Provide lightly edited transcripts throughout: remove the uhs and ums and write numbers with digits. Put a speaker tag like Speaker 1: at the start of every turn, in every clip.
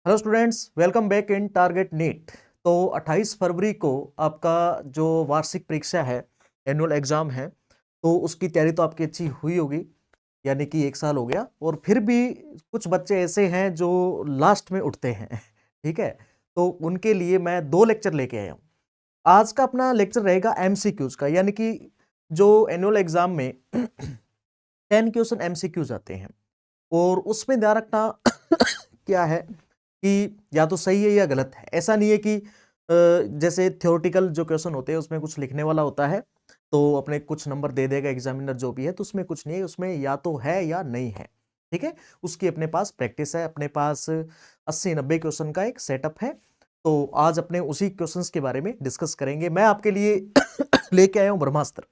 Speaker 1: Hello students, welcome back in target NEET. तो 28 फरवरी को आपका जो वार्षिक परीक्षा है, एनुअल एग्जाम है, तो उसकी तैयारी तो आपकी अच्छी हुई होगी। यानी कि 1 साल हो गया और फिर भी कुछ बच्चे ऐसे हैं जो लास्ट में उठते हैं। ठीक है, तो उनके लिए मैं 2 लेक्चर लेके आया हूँ। आज का अपना लेक्चर रहेगा एमसीक्यूज का, यानी कि जो एनुअल एग्जाम में 10 क्वेश्चन एमसीक्यूज आते हैं और उसमें ध्यान रखना क्या है कि या तो सही है या गलत है। ऐसा नहीं है कि जैसे थ्योरेटिकल जो क्वेश्चन होते हैं उसमें कुछ लिखने वाला होता है तो अपने कुछ नंबर दे देगा एग्जामिनर जो भी है, तो उसमें कुछ नहीं है, उसमें या तो है या नहीं है। ठीक है, उसकी अपने पास प्रैक्टिस है, अपने पास 80-90 क्वेश्चन का एक सेटअप है। तो आज अपने उसी क्वेश्चंस के बारे में डिस्कस करेंगे। मैं आपके लिए लेके आया हूं ब्रह्मास्त्र।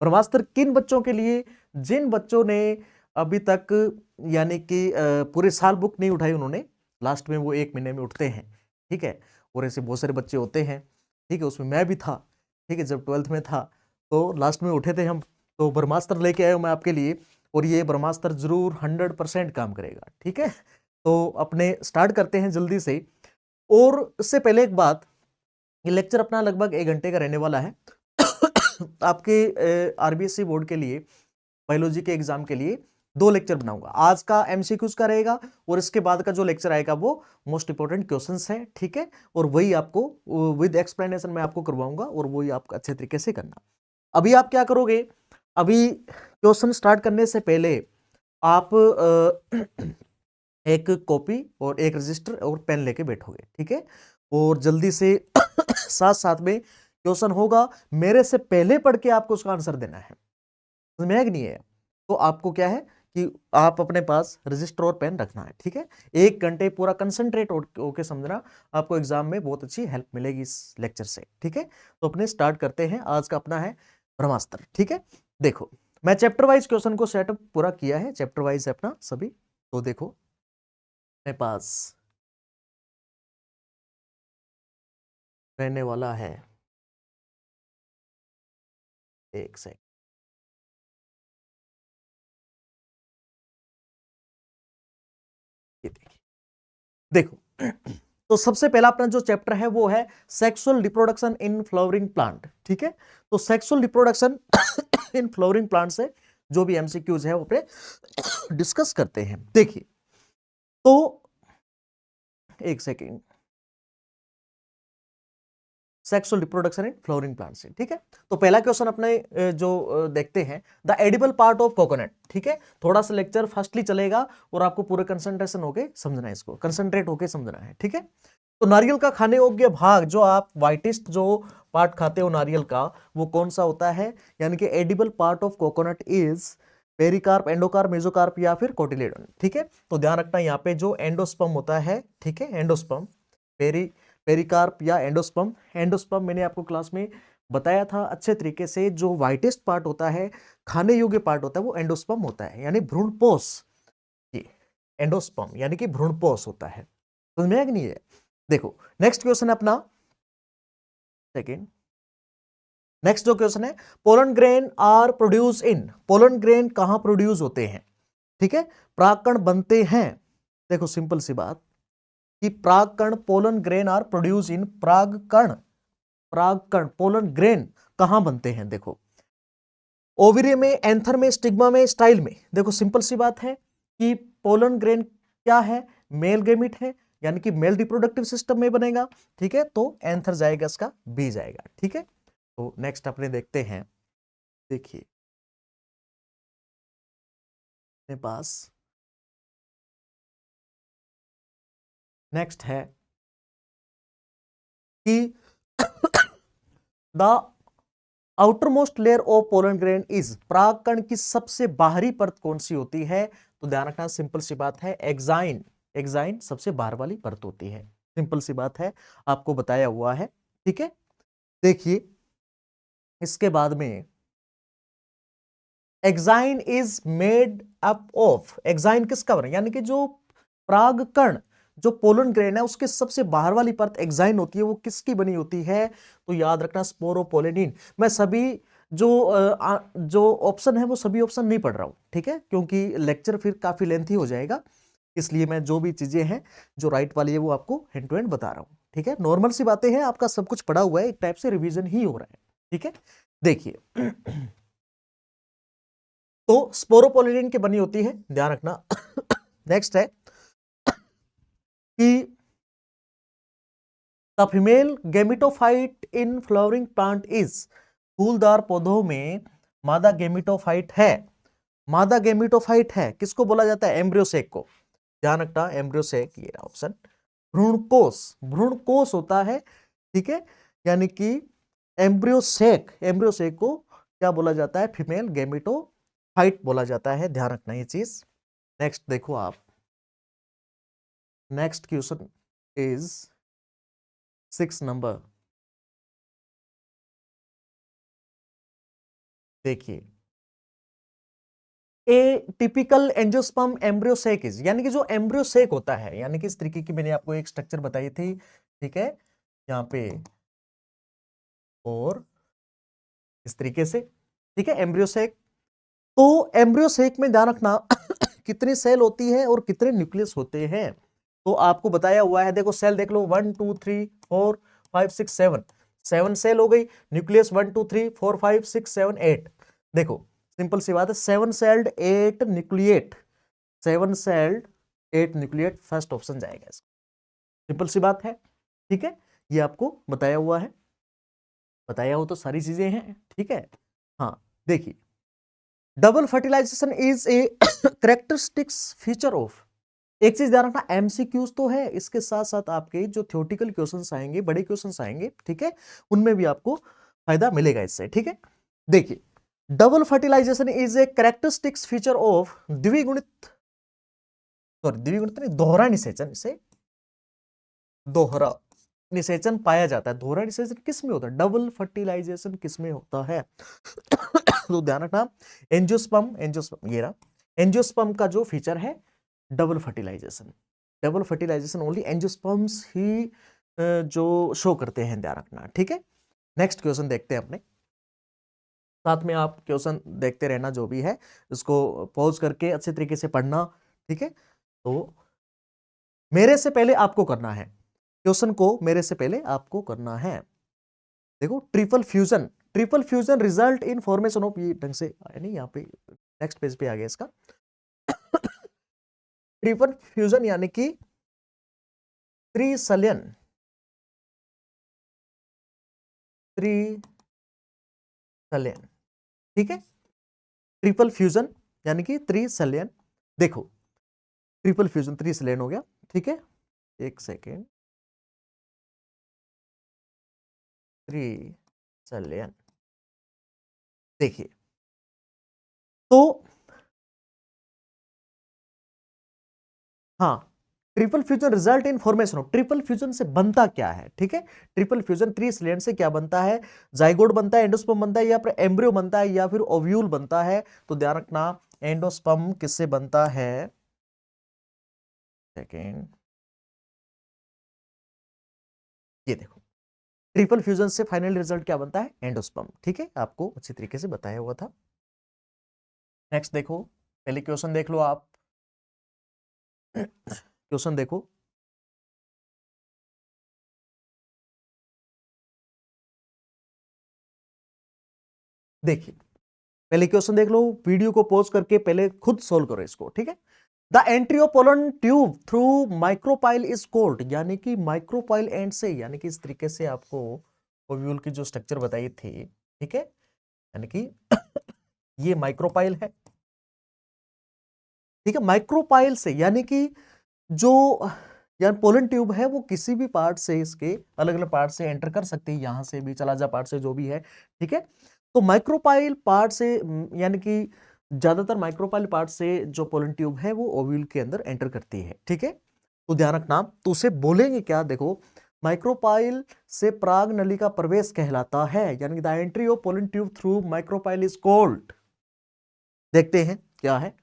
Speaker 1: ब्रह्मास्त्र किन बच्चों के लिए? जिन बच्चों ने अभी तक यानी कि पूरे साल बुक नहीं उठाई, उन्होंने लास्ट में वो 1 महीने में उठते हैं। ठीक है, और ऐसे बहुत सारे बच्चे होते हैं। ठीक है, उसमें मैं भी था। ठीक है, जब 12th में था तो लास्ट में उठे थे हम। तो ब्रह्मास्त्र लेके आया हूं मैं आपके लिए, और ये ब्रह्मास्त्र जरूर 100% काम करेगा। ठीक है, तो अपने स्टार्ट करते हैं जल्दी से। और उससे पहले एक बात, ये लेक्चर अपना लगभग 1 घंटे का रहने वाला है। आपके आरबीएससी बोर्ड के लिए, बायोलॉजी के एग्जाम के लिए 2 लेक्चर बनाऊंगा। आज का एमसीक्यूज का रहेगा और इसके बाद का जो लेक्चर आएगा वो मोस्ट इंपोर्टेंट क्वेश्चंस है। ठीक है, और वही आपको विद एक्सप्लेनेशन मैं आपको करवाऊंगा और वही आपको अच्छे तरीके से करना। अभी आप क्या करोगे? अभी क्वेश्चन स्टार्ट करने से पहले आप एक कॉपी और एक रजिस्टर और पेन लेके बैठोगे। ठीक है, और जल्दी से साथ साथ में क्वेश्चन होगा, मेरे से पहले पढ़ के आपको उसका आंसर देना है। समझ में आया कि नहीं है? तो आपको क्या है कि आप अपने पास रजिस्टर और पेन रखना है। ठीक है, 1 घंटे पूरा कंसंट्रेट होके समझना, आपको एग्जाम में बहुत अच्छी हेल्प मिलेगी इस लेक्चर से। ठीक है, तो अपने स्टार्ट करते हैं। आज का अपना है ब्रह्मास्त्र। ठीक है, देखो मैं चैप्टर वाइज क्वेश्चन को सेटअप पूरा किया है, चैप्टर वाइज है अपना सभी। तो देखो मेरे पास रहने वाला है, एक सेकंड, ये देखिए, देखो तो सबसे पहला अपना जो चैप्टर है वो है sexual reproduction in flowering plant. ठीक है, तो sexual reproduction in flowering plant से जो भी एमसीक्यूज है वो पे डिस्कस करते हैं। देखिए, तो एक second, sexual reproduction in flowering plant से। ठीक है, तो पहला क्वेश्चन अपने जो देखते हैं, the edible part of coconut. ठीक है, थोड़ा सा लेक्चर फास्टली चलेगा और आपको पूरे कंसंट्रेशन होके समझना है, इसको कंसंट्रेट होके समझना है। ठीक है, तो नारियल का खाने योग्य भाग, जो आप वाइटेस्ट जो पार्ट खाते हो नारियल का, वो कौन सा होता है? यानी कि edible part of coconut is pericarp, endocarp, mesocarp या फिर कोटिलेडोन। ठीक है, तो ध्यान रखना यहाँ पे जो एंडोस्पर्म होता है, ठीक है, एंडोस्पर्म, पेरिकार्प या एंडोस्पर्म। एंडोस्पर्म मैंने आपको क्लास में बताया था अच्छे तरीके से, जो वाइटेस्ट पार्ट होता है, खाने योग्य पार्ट होता है, वो एंडोस्पर्म होता है, यानी भ्रूणपोष। जी, एंडोस्पर्म यानी कि भ्रूणपोष होता है। समझ में आया कि नहीं है? देखो नेक्स्ट क्वेश्चन है अपना, सेकेंड, नेक्स्ट जो क्वेश्चन है, pollen grain are produce in, pollen grain कहां प्रोड्यूस होते हैं? ठीक है, परागकण बनते हैं। देखो सिंपल सी बात कि परागकण, pollen grain are produce in, परागकण, परागकण पोलन ग्रेन कहां बनते हैं? देखो ओविरी में, एंथर में, स्टिग्मा में, स्टाइल में। देखो सिंपल सी बात है कि पोलन ग्रेन क्या है? मेल गेमिट है, यानी कि मेल रिप्रोडक्टिव सिस्टम में बनेगा। ठीक है, तो एंथर जाएगा, इसका बी जाएगा। ठीक है, तो नेक्स्ट अपने देखते हैं। देखिए अपने पास नेक्स्ट है कि the outer most layer of pollen grain is, परागकण की सबसे बाहरी परत कौन सी होती है? तो ध्यान रखना, सिंपल सी बात है, एक्साइन। एक्साइन सबसे बाहर वाली परत होती है, सिंपल सी बात है, आपको बताया हुआ है। ठीक है, देखिए इसके बाद में exine is made up of, exine किसका बना, यानी कि जो परागकण, जो पोलन ग्रेन है उसके सबसे बाहर वाली परत एक्साइन होती है, वो किसकी बनी होती है? तो याद रखना, स्पोरोपोलिनिन। मैं सभी जो ऑप्शन है वो सभी ऑप्शन नहीं पढ़ रहा हूं, ठीक है, क्योंकि लेक्चर फिर काफी लेंथी हो जाएगा। इसलिए मैं जो भी चीजें हैं जो राइट वाली है वो आपको हैंड टू हैंड बता रहा हूं। ठीक है, नॉर्मल सी बातें हैं, आपका सब कुछ पढ़ा हुआ है, एक टाइप से रिवीजन ही हो रहा है। ठीक है, देखिए तो स्पोरोपोलिन की बनी होती है, ध्यान रखना। नेक्स्ट है कि the female gametophyte in flowering plant is, फूलदार पौधों में मादा गेमिटोफाइट है। मादा गेमिटोफाइट है, किसको बोला जाता है? एम्ब्रियोसेक को। ध्यान रखना, एम्ब्रियोसेक, ये ऑप्शन। भ्रूणकोष, भ्रूणकोष होता है। ठीक है, यानी कि एम्ब्रियोसेक, एम्ब्रियोसेक को क्या बोला जाता है? फीमेल गेमिटोफाइट बोला जाता है, ध्यान रखना ये चीज। नेक्स्ट देखो आप, नेक्स्ट क्वेश्चन इज 6 नंबर। देखिए, a typical angiosperm embryo sac is, यानी कि जो एम्ब्रियोसेक होता है, यानी कि इस तरीके की मैंने आपको एक स्ट्रक्चर बताई थी। ठीक है, यहाँ पे और इस तरीके से। ठीक है, एम्ब्रियोसेक। तो एम्ब्रियोसेक में ध्यान रखना कितनी सेल होती है और कितने न्यूक्लियस होते हैं, तो आपको बताया हुआ है। देखो सेल देख लो, 1 2 3 4 5 6 7, 7 सेल हो गई। न्यूक्लियस 1 2 3 4 5 6 7 8। देखो सिंपल सी बात है, 7 sailed 8 nucleate, 7 sailed 8 nucleate, first option जाएगा इसका। सिंपल सी बात है। ठीक है, ये आपको बताया हुआ है, बताया हो तो सारी चीजें हैं। ठीक है, हाँ देखिए, double fertilisation is a characteristics feature of, एक चीज ध्यान रखना, एमसीक्यूज तो है, इसके साथ साथ आपके जो थ्योरेटिकल क्वेश्चंस आएंगे, बड़े क्वेश्चंस आएंगे, ठीक है, उनमें भी आपको फायदा मिलेगा इससे। ठीक है, देखिए, double fertilisation is a characteristics feature of द्विगुणित, सॉरी द्विगुणित नहीं, दोहरा निषेचन से, दोहरा निषेचन पाया जाता है। दोहरा निषेचन किस में होता है? डबल फर्टिलाइजेशन किस में होता है? तो ध्यान रखना, एंजियोस्पर्म, एंजियोस्पर्म ये रहा, एंजियोस्पर्म का जो फीचर है double fertilization, double fertilization only angiosperms ही जो शो करते हैं, ध्यान रखना। ठीक है, नेक्स्ट क्वेश्चन देखते हैं अपने साथ में, आप क्वेश्चन देखते रहना, जो भी है इसको पॉज करके अच्छे तरीके से पढ़ना। ठीक है, तो मेरे से पहले आपको करना है, क्वेश्चन को मेरे से पहले आपको करना है। देखो, triple fusion, triple fusion result in formation of, ये ढंग से आया नहीं, यहाँ पे नेक्स्ट पेज पे आ गया इसका। ट्रिपल फ्यूजन यानी कि त्रिसलन, त्रिसलन। ठीक है, ट्रिपल फ्यूजन यानी कि त्रिसलन। देखो, ट्रिपल फ्यूजन त्रिसलन हो गया। ठीक है, एक सेकेंड, त्रिसलन। देखिए, तो हाँ, triple fusion result in formation of, triple fusion से बनता क्या है? ठीक है, ट्रिपल फ्यूजन त्रिसलन से क्या बनता है? जाइगोट बनता है, एंडोस्पर्म बनता है, या फिर एम्ब्रियो बनता है, या फिर ओव्यूल बनता है। तो ध्यान रखना, एंडोस्पर्म किससे बनता है? सेकेंड, ये देखो, ट्रिपल फ्यूजन से फाइनल रिजल्ट क्या बनता है? एंडोस्पर्म। ठीक है, आपको अच्छी तरीके से बताया हुआ था। नेक्स्ट देखो, पहले क्वेश्चन देख लो आप, क्वेश्चन देखो, देखिए पहले क्वेश्चन देख लो, वीडियो को पॉज करके पहले खुद सोल्व करो इसको। ठीक है, the entry of pollen tube through micropyle is cold, यानी कि माइक्रोपाइल एंड से, यानी कि इस तरीके से आपको ओव्यूल की जो स्ट्रक्चर बताई थी। ठीक है, यानी कि ये माइक्रोपाइल है। ठीक है, माइक्रोपाइल से यानी कि जो यार पोलन ट्यूब है वो किसी भी पार्ट से, इसके अलग अलग पार्ट से एंटर कर सकती है, यहां से भी चला जा पार्ट से, जो भी है। ठीक है, तो माइक्रोपाइल पार्ट से यानी कि ज्यादातर माइक्रोपाइल पार्ट से जो पोलन ट्यूब है वो ओव्यूल के अंदर एंटर करती है। ठीक है, तो ध्यान रखना, तो उसे बोलेंगे क्या? देखो, माइक्रोपाइल से पराग नली का प्रवेश कहलाता है, यानी कि the entry of pollen tube through micropyle is called. देखते हैं क्या है।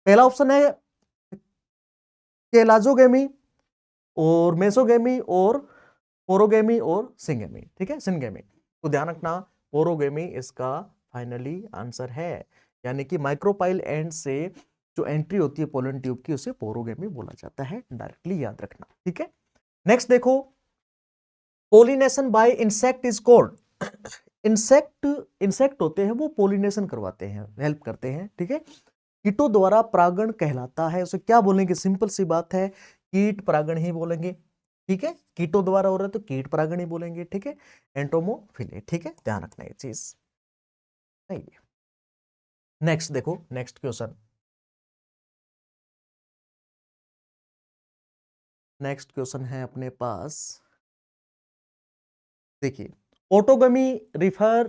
Speaker 1: पहला ऑप्शन है केलाजोगेमी और मेसोगेमी और पोरोगेमी और सिंगेमी। ठीक है, सिंगेमी। तो ध्यान रखना, पोरोगेमी इसका फाइनली आंसर है, यानी कि माइक्रोपाइल एंड से जो एंट्री होती है पोलन ट्यूब की उसे पोरोगेमी बोला जाता है, डायरेक्टली याद रखना, ठीक है। नेक्स्ट देखो, pollination bye insect is called. Insect होते हैं वो पोलिनेशन करवाते हैं, हेल्प करते हैं, ठीक है। कीटों द्वारा परागण कहलाता है, उसे क्या बोलेंगे, सिंपल सी बात है, कीट परागण ही बोलेंगे, ठीक है। कीटों द्वारा हो रहा है तो कीट परागण ही बोलेंगे, ठीक है। एंटोमोफिले, ठीक है, ध्यान रखना ये चीज, सही है। नेक्स्ट देखो, नेक्स्ट क्वेश्चन, नेक्स्ट क्वेश्चन है अपने पास, देखिए, ऑटोगमी रिफर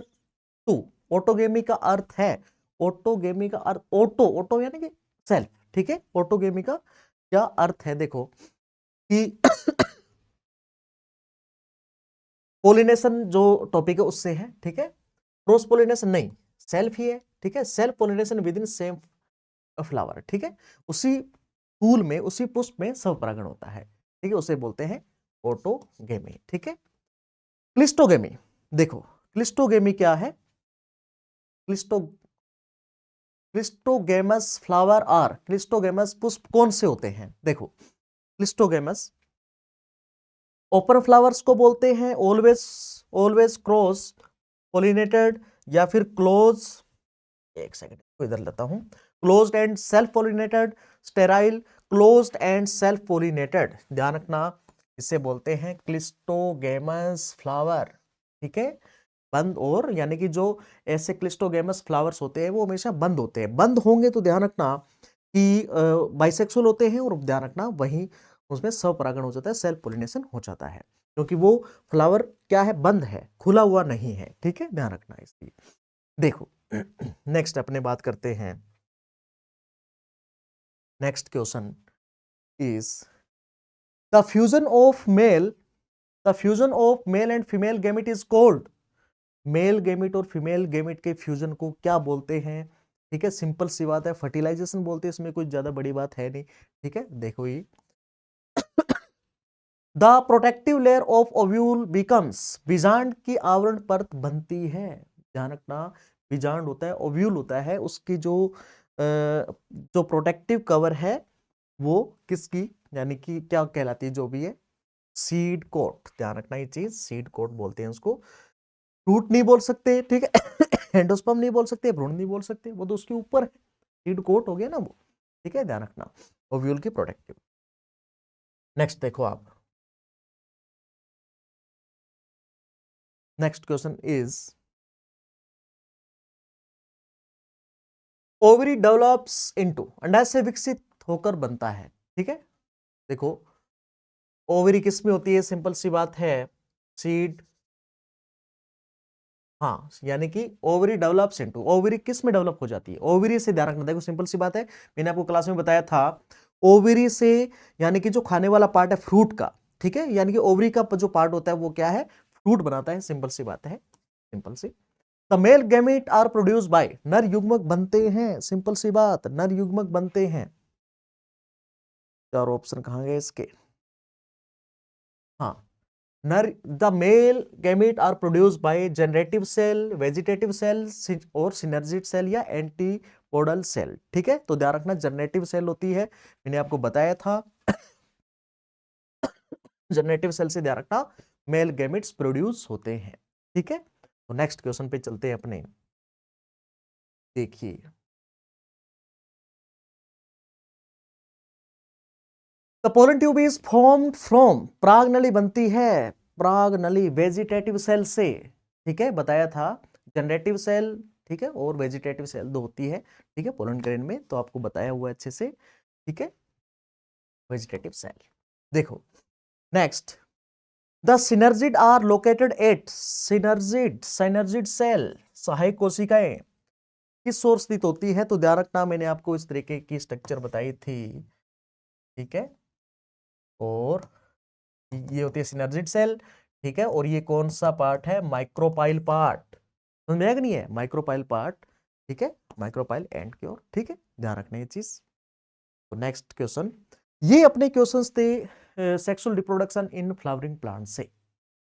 Speaker 1: टू, ऑटोगेमी का अर्थ है, ऑटोगेमी का अर्थ, ऑटो यानी कि सेल्फ, ठीक है। ऑटोगेमी का क्या अर्थ है, देखो कि पोलिनेशन जो टॉपिक है उससे है, ठीक है। क्रॉस पोलिनेशन नहीं, सेल्फ ही है, ठीक है। Self pollination with in same flower, ठीक है। उसी फूल में, उसी पुष्प में सब परागण होता है, ठीक है, उसे बोलते हैं ऑटोगेमी, ठीक है। क्लिस्टोगेमी, देखो क्लिस्टोगेमी क्या है, क्लिस्टोगेमस फ्लावर आर, क्लिस्टोगेमस पुष्प कौन से होते हैं, देखो क्लिस्टोगेमस ओपन फ्लावर्स को बोलते हैं, ऑलवेज क्रॉस पोलिनेटेड, या फिर क्लोज, एक सेकंड इधर लेता हूं, closed end self pollinated, sterile, closed end self pollinated, ध्यान रखना, इसे बोलते हैं क्लिस्टोगेमस फ्लावर, ठीक है। बंद, और यानी कि जो ऐसे क्लिस्टोगेमस फ्लावर्स होते हैं वो हमेशा बंद होते हैं, बंद होंगे तो ध्यान रखना कि बाइसेक्सुअल होते हैं, और ध्यान रखना वहीं उसमें स्वपरागण हो जाता है, सेल्फ पोलिनेशन हो जाता है, क्योंकि वो फ्लावर क्या है, बंद है, खुला हुआ नहीं है, ठीक है, ध्यान रखना इसलिए। देखो नेक्स्ट अपने बात करते हैं, next question is the fusion of male, the fusion of male and female gamete is called, male gamete और फीमेल गैमेट के फ्यूजन को क्या बोलते हैं, ठीक है, सिंपल सी बात है, फर्टिलाइजेशन बोलते हैं, इसमें कुछ ज्यादा बड़ी बात है नहीं, ठीक है। देखो ये the protective layer of ovule becomes, बीजांड की आवरण परत बनती है, ध्यान रखना, बीजांड होता है, ओव्यूल होता है, उसकी जो प्रोटेक्टिव कवर है वो किसकी, यानी कि क्या कहलाती है, जो भी है सीड कोट, ध्यान रखना ये चीज, सीड कोट बोलते हैं उसको, फ्रूट नहीं बोल सकते, ठीक है, एंडोस्पर्म नहीं बोल सकते, भ्रूण नहीं बोल सकते, वो तो उसके ऊपर है, सीड कोट हो गया ना वो, ठीक है, ध्यान रखना, ओव्यूल की प्रोटेक्टिव। नेक्स्ट देखो आप, next question is ovary develops into, अंडा से विकसित होकर बनता है, ठीक है। देखो ओवरी किस में होती है, सिंपल सी बात है, सीड, हाँ, यानी कि ओवरी डेवलप्स इनटू, ओवरी किस में डेवलप हो जाती है, ओवरी से, ध्यान रखना, देखो सिंपल सी बात है, मैंने आपको क्लास में बताया था, ओवरी से यानी कि जो खाने वाला पार्ट है फ्रूट का, ठीक है, यानी कि ओवरी का जो पार्ट होता है वो क्या है, फ्रूट बनाता है, सिंपल सी बात है, सिंपल सी। The male gamete are produce by, नर युग्मक बनते हैं, सिंपल सी बात, नर युग्मक बनते हैं, चार ऑप्शन कहां गए इसके, हाँ, नर, the male gamete are produce by generative cell, vegetative cell और सिनर्जिड सेल या एंटीपोडल सेल, ठीक है। तो ध्यान रखना जनरेटिव सेल होती है, मैंने आपको बताया था, जनरेटिव सेल से ध्यान रखना मेल गैमेट्स प्रोड्यूस होते हैं, ठीक है। तो नेक्स्ट क्वेश्चन पे चलते हैं अपने, देखिए the pollen tube is formed from, पराग नली बनती है, पराग नली वेजिटेटिव सेल से, ठीक है, बताया था, जनरेटिव सेल, ठीक है, और वेजिटेटिव सेल दो होती है, ठीक है, पोलन ग्रेन में, तो आपको बताया हुआ अच्छे से, ठीक है, वेजिटेटिव सेल। देखो next, the synergid are located at, synergid cell, सहायक कोशिकाएं किस सोर्स स्थित होती है, तो ध्यान रखना, मैंने आपको इस तरीके की स्ट्रक्चर बताई थी, ठीक है, और ये होती है सिनर्जिड सेल, ठीक है, और ये कौन सा पार्ट है, माइक्रोपाइल पार्ट, समझ में आया कि नहीं है, माइक्रोपाइल पार्ट, ठीक है, माइक्रोपाइल एंड की ओर, ठीक है, ध्यान रखना ये चीज। तो नेक्स्ट क्वेश्चन, ये अपने क्वेश्चंस थे sexual reproduction in flowering plant से,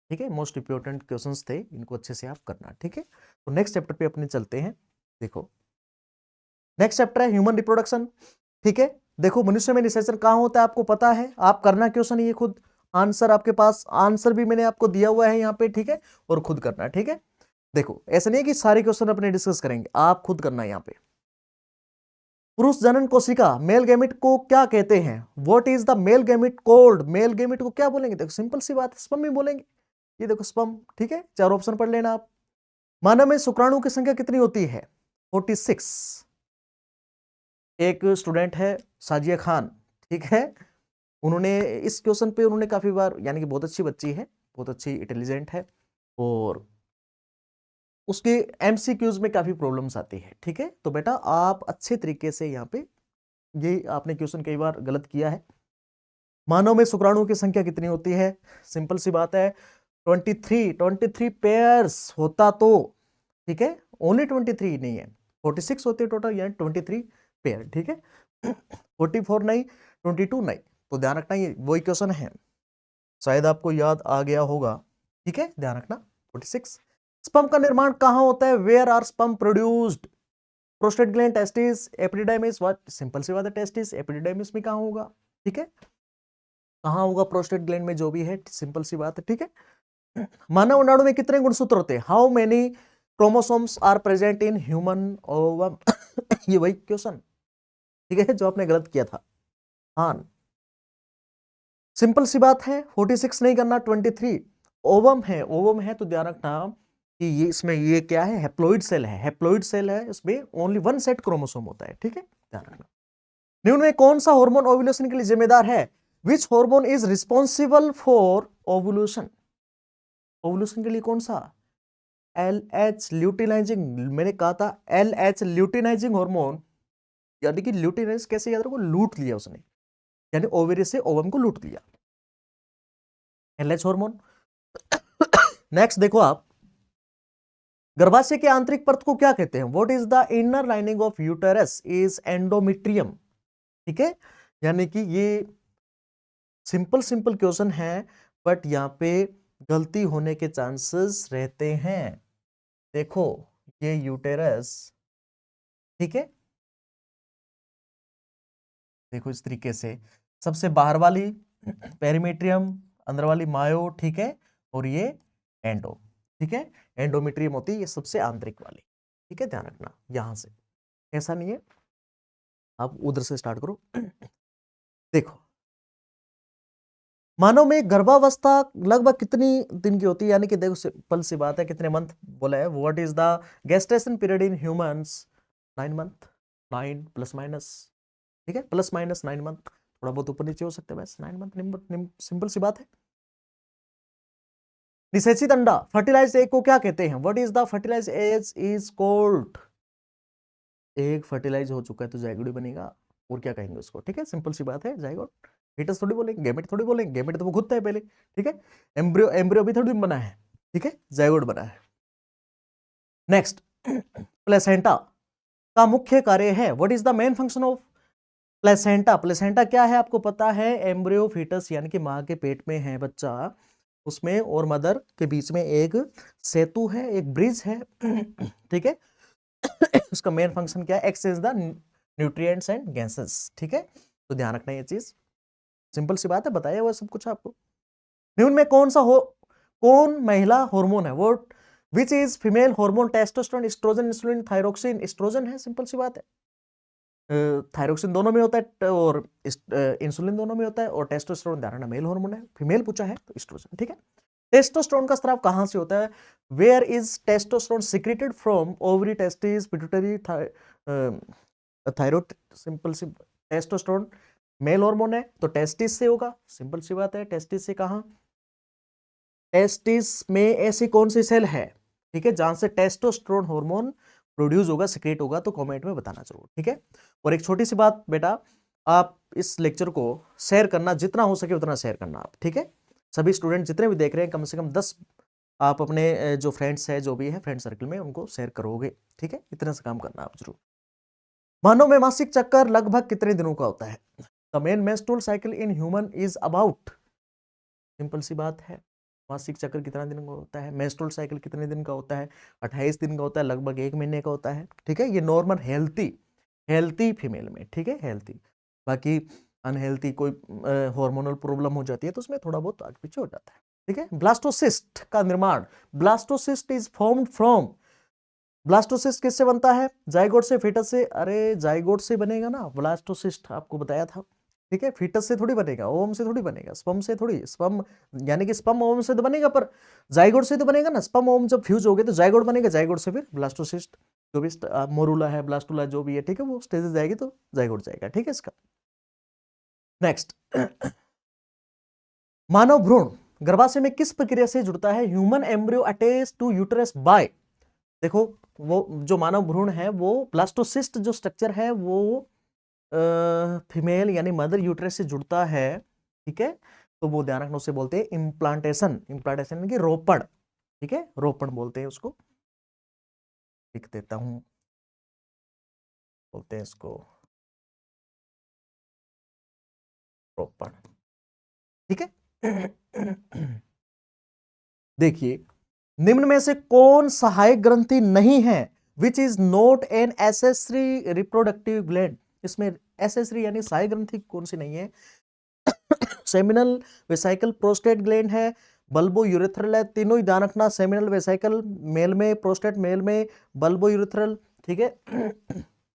Speaker 1: ठीक है, मोस्ट इंपोर्टेंट क्वेश्चंस थे, इनको अच्छे से आप करना, ठीक है। तो नेक्स्ट चैप्टर पे अपने चलते हैं, देखो नेक्स्ट चैप्टर है ह्यूमन रिप्रोडक्शन, ठीक है। देखो मनुष्य में निषेचन कहाँ होता है आपको पता है, आप करना क्वेश्चन ये खुद, आंसर आपके पास, आंसर भी मैंने आपको दिया हुआ है यहाँ पे, ठीक है, और खुद करना है, ठीक है। देखो ऐसा नहीं है कि सारे क्वेश्चन अपने डिस्कस करेंगे, आप खुद करना है यहाँ पे। पुरुष जनन कोशिका मेल गैमेट को क्या कहते हैं? What is the male gamete cold? Male gamete को क्या बोलेंगे? देखो सिंपल सी बात है, स्पर्म ही बोलेंगे। ये देखो स्पर्म, ठीक है, चार ऑप्शन पढ़ लेना आप। मानव में शुक्राणु की संख्या कितनी होती है? 46। एक स्टूडेंट है साजिया खान, ठीक है, उन्होंने इस क्वेश्चन पे उन्होंने काफी बार, यानी कि बहुत अच्छी बच्ची है, बहुत अच्छी इंटेलिजेंट है, और उसके एमसीक्यूज में काफी प्रॉब्लम्स आती है, ठीक है। तो बेटा आप अच्छे तरीके से यहाँ पे, ये आपने क्वेश्चन कई बार गलत किया है। मानव में शुक्राणु की संख्या कितनी होती है? सिंपल सी बात है 23 पेयर्स होता तो, ठीक है, ओनली 23 नहीं है, 46 होते टोटल, यानी 23 पेयर, ठीक है। 44 नहीं, 22 नहीं, तो ध्यान रखना ये वही क्वेश्चन है, शायद आपको याद आ गया होगा, ठीक है, ध्यान रखना 46। स्पर्म का निर्माण कहां होता है? Where are sperm produced? Prostate gland, testis, epididymis. What? Simple सी बात है, टेस्टिस, एपिडिडाइमिस में कहां होगा, ठीक है, कहां होगा प्रोस्टेट ग्लैंड में, जो भी है, सिंपल सी बात है, ठीक है। मानव अंडाणु में कितने गुणसूत्र होते हैं? How many chromosomes are present in human ovum? ये वही क्वेश्चन, ठीक है, जो आपने गलत किया था। हाँ सिंपल सी बात है, 46 नहीं करना, 23 ओवम है, ओवम है, तो ध्यान रखना कि ये इसमें ये क्या है, हैप्लॉइड सेल है, हैप्लॉइड सेल है, इसमें ओनली वन सेट क्रोमोसोम होता है, ठीक है, ध्यान रखना। निम्न में कौन सा हार्मोन ओव्यूलेशन के लिए जिम्मेदार है? Which hormone is responsible for ovulation? Ovulation के लिए कौन सा? LH ल्यूटिनाइजिंग, मैंने कहा था LH ल्यूटिनाइजिंग हार्मोन, यानी कि ल्यूटिनाइज कैसे याद रखो, लूट लिया उसने, यानी ओवेरी से ओवम को लूट लिया, LH हार्मोन। नेक्स्ट देखो आप, गर्भाशय के आंतरिक परत को क्या कहते हैं? What is the inner lining of uterus? Is endometrium, ठीक है, यानी कि ये सिंपल सिंपल क्वेश्चन है, बट यहां पे गलती होने के चांसेस रहते हैं। देखो ये यूटेरस, ठीक है, देखो इस तरीके से, सबसे बाहर वाली पेरिमेट्रियम, अंदर वाली मायो, ठीक है, और ये एंडो, ठीक है, एंडोमेट्रियम होती है ये सबसे आंतरिक वाली, ठीक है, ध्यान रखना यहां से, ऐसा नहीं है, आप उधर से स्टार्ट करो। देखो मानव में गर्भावस्था लगभग कितनी दिन की होती है? यानी कि देखो सिंपल सी बात है, कितने मंथ बोला है, what is the gestation period in humans? 9 month, 9 plus minus, ठीक है, प्लस माइनस 9 मंथ, थोड़ा बहुत ऊपर नीचे हो सकता है, बस 9 मंथ, सिंपल सी बात है। निषेचित अंडा, फर्टिलाइज्ड एग को क्या कहते हैं? What is the fertilised egg is called? Egg fertilise हो चुका है तो जायगोट बनेगा, और क्या कहेंगे उसको, ठीक है, सिंपल सी बात है, जायगोट। फीटस थोड़ी बोलेंगे, गैमेट थोड़ी बोलेंगे, गैमेट तो वो खुद है पहले, ठीक है, एम्ब्रियो, एम्ब्रियो भी थोड़ी बना है, ठीक है, जायगोट बना है। नेक्स्ट, प्लेसेंटा का मुख्य कार्य है, what is the main function of placenta? Placenta क्या है आपको पता है? एम्ब्रियो फीटस, यानी कि मां के पेट में है बच्चा, उसमें और मदर के बीच में एक सेतु है, एक ब्रिज है, ठीक है। उसका मेन फंक्शन क्या है? Exchange the nutrients and gases, ठीक है, तो ध्यान रखना ये चीज, सिंपल सी बात है, बताया हुआ सब कुछ आपको। निम्न में कौन सा कौन महिला हार्मोन है? वो which is female hormone? Testosterone, oestrogen, insulin, thyroxine. Oestrogen है, सिंपल सी बात है, थायरोक्सिन दोनों में होता है, और इंसुलिन दोनों में होता है, और टेस्टोस्टेरोन ध्यान मेल हार्मोन है, फीमेल पूछा है तो एस्ट्रोजन, ठीक है। टेस्टोस्टेरोन का स्राव कहां से होता है? Where is testosterone secreted from? Ovary, testis, pituitary, thyroid. Simple सी, टेस्टोस्टेरोन मेल हार्मोन है तो टेस्टिस से होगा, सिंपल सी बात है, टेस्टिस से कहां? टेस्टिस में ऐसी कौन सी सेल है, ठीक है, जहां से टेस्टोस्टेरोन हार्मोन प्रोड्यूस होगा, सिक्रेट होगा, तो कमेंट में बताना जरूर, ठीक है। और एक छोटी सी बात बेटा, आप इस लेक्चर को शेयर करना, जितना हो सके उतना शेयर करना आप, ठीक है, सभी स्टूडेंट जितने भी देख रहे हैं, कम से कम 10 आप अपने जो फ्रेंड्स है, जो भी है फ्रेंड सर्कल में, उनको शेयर करोगे, ठीक है, इतना सा काम करना आप जरूर। मानव में मासिक चक्कर लगभग कितने दिनों का होता है? The main menstrual cycle in human is about, simple सी बात है, मासिक चक्र कितना दिन का होता है? मेंस्ट्रुअल साइकिल कितने दिन का होता है? 28 दिन का होता है, लगभग 1 महीने का होता है, ठीक है, ये नॉर्मल हेल्थी फीमेल में, ठीक है, हेल्थी। बाकी अनहेल्थी कोई हार्मोनल प्रॉब्लम हो जाती है तो उसमें थोड़ा बहुत आगे पीछे हो जाता है। ठीक है। ब्लास्टोसिस्ट का निर्माण, blastocyst is formed from, blastocyst किससे बनता है? जाइगोट से, फीटस से? अरे जाइगोट से बनेगा ना ब्लास्टोसिस्ट, आपको बताया था। ठीक है, फीटस से थोड़ी बनेगा, ओवम से थोड़ी बनेगा, स्पर्म से थोड़ी, स्पर्म यानी कि स्पर्म ओवम से तो बनेगा, पर जाइगोट से तो बनेगा ना। स्पर्म ओवम जब फ्यूज हो गए तो जाइगोट बनेगा, जाइगोट से फिर ब्लास्टोसिस्ट, जो भी मोरूला है, ब्लास्टुला जो भी है, ठीक है, वो स्टेजेस जाएगी तो जाइगोट जाएगा। ठीक है। इसका नेक्स्ट, मानव भ्रूण गर्भाशय में किस प्रक्रिया से जुड़ता है? Human embryo attach to uterus by, देखो वो जो मानव भ्रूण है वो ब्लास्टोसिस्ट जो स्ट्रक्चर है वो फीमेल यानी मदर यूट्रस से जुड़ता है। ठीक है, तो वो ध्यान रखना, उसे बोलते हैं इम्प्लांटेशन, इम्प्लांटेशन यानी कि रोपण। ठीक है, रोपण बोलते हैं उसको, लिख देता हूं, बोलते हैं इसको रोपण। ठीक है। देखिए, निम्न में से कौन सहायक ग्रंथि नहीं है? Which is not an accessory reproductive gland, इसमें एसेसरी यानी सहायक ग्रंथि कौन सी नहीं है? सेमिनल, वेसाइकल, प्रोस्टेट ग्लैंड है, बल्बो यूरेथ्रल है। तीनों ही ध्यान रखना, सेमिनल वेसाइकल मेल में, प्रोस्टेट मेल में, बल्बो यूरेथ्रल। ठीक है।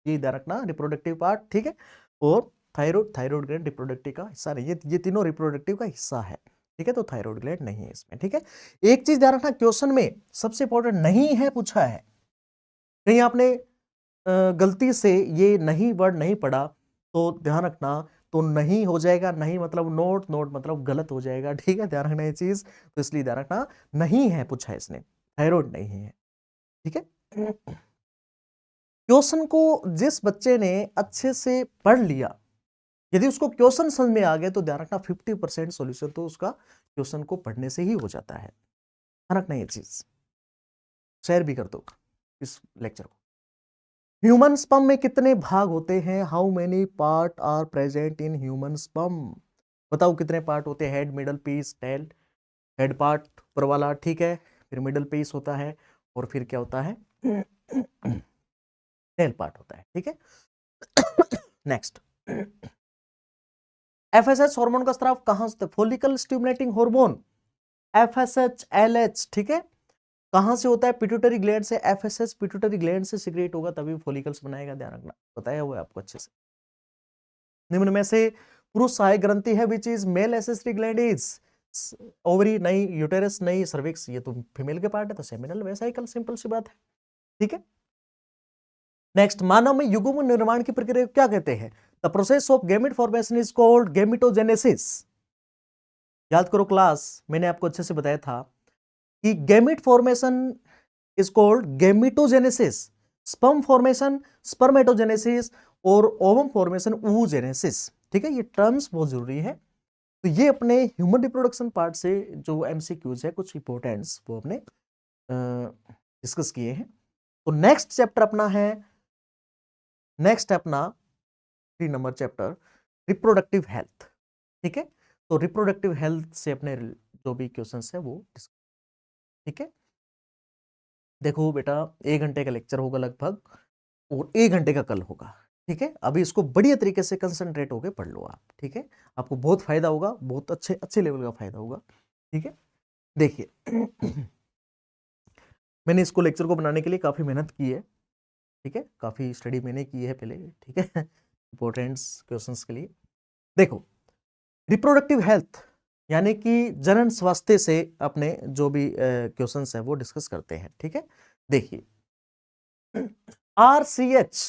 Speaker 1: ये ध्यान रखना, रिप्रोडक्टिव पार्ट। ठीक है, और थायराइड, थायराइड ग्लैंड रिप्रोडक्टिव का हिस्सा नहीं है, ये तीनों रिप्रोडक्टिव का हिस्सा है। ठीक है, तो थायराइड ग्लैंड नहीं है इसमें। ठीक है, एक चीज ध्यान रखना, क्वेश्चन में सबसे इंपॉर्टेंट नहीं है पूछा है, कहीं आपने गलती से ये नहीं वर्ड नहीं पढ़ा तो ध्यान रखना, तो नहीं हो जाएगा, नहीं मतलब नोट, नोट मतलब गलत हो जाएगा। ठीक है, ध्यान रखना ये चीज, तो इसलिए ध्यान रखना, नहीं है पूछा है इसने, थायराइड नहीं है। ठीक है। क्वेश्चन को जिस बच्चे ने अच्छे से पढ़ लिया, यदि उसको क्वेश्चन समझ में आ गया तो ध्यान रखना 50% सॉल्यूशन तो उसका क्वेश्चन को पढ़ने से ही हो जाता है। ध्यान रखना ये चीज, शेयर भी कर दो इस लेक्चर को। ह्यूमन स्पर्म में कितने भाग होते हैं? How many part are present in human sperm? बताओ कितने पार्ट होते हैं? Head, middle, piece, tail. Head part ऊपर वाला, ठीक है, फिर मिडल पीस होता है, और फिर क्या होता है? टेल पार्ट होता है। ठीक है। नेक्स्ट, एफएसएच हार्मोन का स्राव कहां से? Follicle stimulating hormone, FSH, LH. ठीक है, कहां से होता है? पिट्यूटरी ग्लैंड से। एफएसएच पिट्यूटरी ग्लैंड से सीक्रेट होगा, तभी फॉलिकल्स बनाएगा, ध्यान रखना, बताया हुआ है आपको अच्छे से। निम्न में से पुरुष सहायक ग्रंथि है which is male accessory gland is? Ovary नहीं, यूटेरस नहीं, सर्विक्स, ये तो फीमेल के पार्ट है, तो सेमिनल वेसाइकल, सिंपल सी बात है। ठीक है। नेक्स्ट, मानव में युग्म निर्माण की प्रक्रिया को क्या कहते हैं? The process of gamete formation is called gametogenesis. याद करो क्लास, मैंने आपको अच्छे से बताया था कि gamete formation is called gametogenesis, sperm formation spermatogenesis, और ओवम फॉर्मेशन oogenesis। ठीक है, ये टर्म्स बहुत जरूरी है। तो ये अपने ह्यूमन रिप्रोडक्शन पार्ट से जो एमसीक्यूज है, कुछ इंपॉर्टेंट्स वो अपने डिस्कस किए हैं। तो नेक्स्ट चैप्टर अपना है, नेक्स्ट अपना 3 नंबर चैप्टर, रिप्रोडक्टिव हेल्थ। ठीक है, तो रिप्रोडक्टिव हेल्थ से अपने जो भी क्वेश्चंस है वो discuss। ठीक है, देखो बेटा, 1 घंटे का लेक्चर होगा लगभग, और 1 घंटे का कल होगा। ठीक है, अभी इसको बढ़िया तरीके से कंसंट्रेट होकर पढ़ लो आप। ठीक है, आपको बहुत फायदा होगा, बहुत अच्छे अच्छे लेवल का फायदा होगा। ठीक है, देखिए, मैंने इसको लेक्चर को बनाने के लिए काफी मेहनत की है। ठीक है, काफी स्टडी मैंने की है पहले। ठीक है, इंपॉर्टेंट्स क्वेश्चंस के लिए। देखो, रिप्रोडक्टिव हेल्थ यानी कि जनन स्वास्थ्य से अपने जो भी क्वेश्चंस है वो डिस्कस करते हैं। ठीक है, देखिए, आरसीएच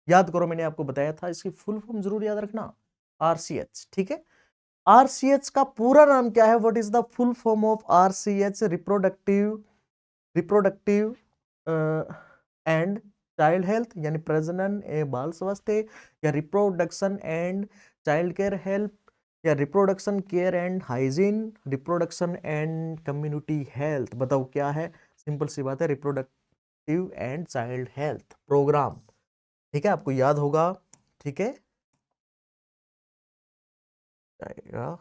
Speaker 1: याद करो, मैंने आपको बताया था, इसकी फुल फॉर्म जरूर याद रखना, आरसीएच। ठीक है, आरसीएच का पूरा नाम क्या है? What is the full form of RCH? Reproductive, reproductive and child health, यानी प्रजनन एवं बाल स्वास्थ्य, या reproduction and child care health, या reproduction care and hygiene, reproduction and community health. बताओ क्या है? सिंपल सी बात है, reproductive and child health program. ठीक है, आपको याद होगा। ठीक है, जाएगा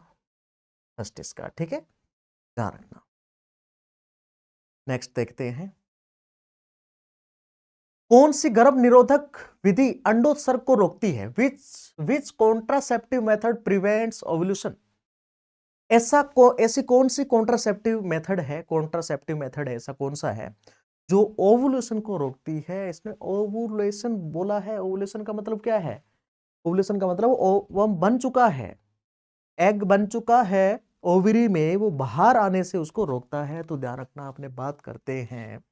Speaker 1: फर्स्ट इसका। ठीक है, ध्यान रखना। नेक्स्ट देखते हैं। कौन सी गर्भ निरोधक विधि अंडोत्सर्ग को रोकती है? विच कॉन्ट्रासेप्टिव मेथड प्रिवेंट्स ओव्यूलेशन? ऐसी कौन सी कॉन्ट्रासेप्टिव मेथड है, कॉन्ट्रासेप्टिव मेथड है, ऐसा कौन सा है जो ओवुलेशन को रोकती है? इसने ओवुलेशन बोला है। ओवुलेशन का मतलब क्या है? ओवुलेशन का मतलब ओवम बन चुका है, एग बन चुका है ओवरी में, वो बाहर आने से उसको रोकता है। तो ध्यान रखना, अपने बात करते हैं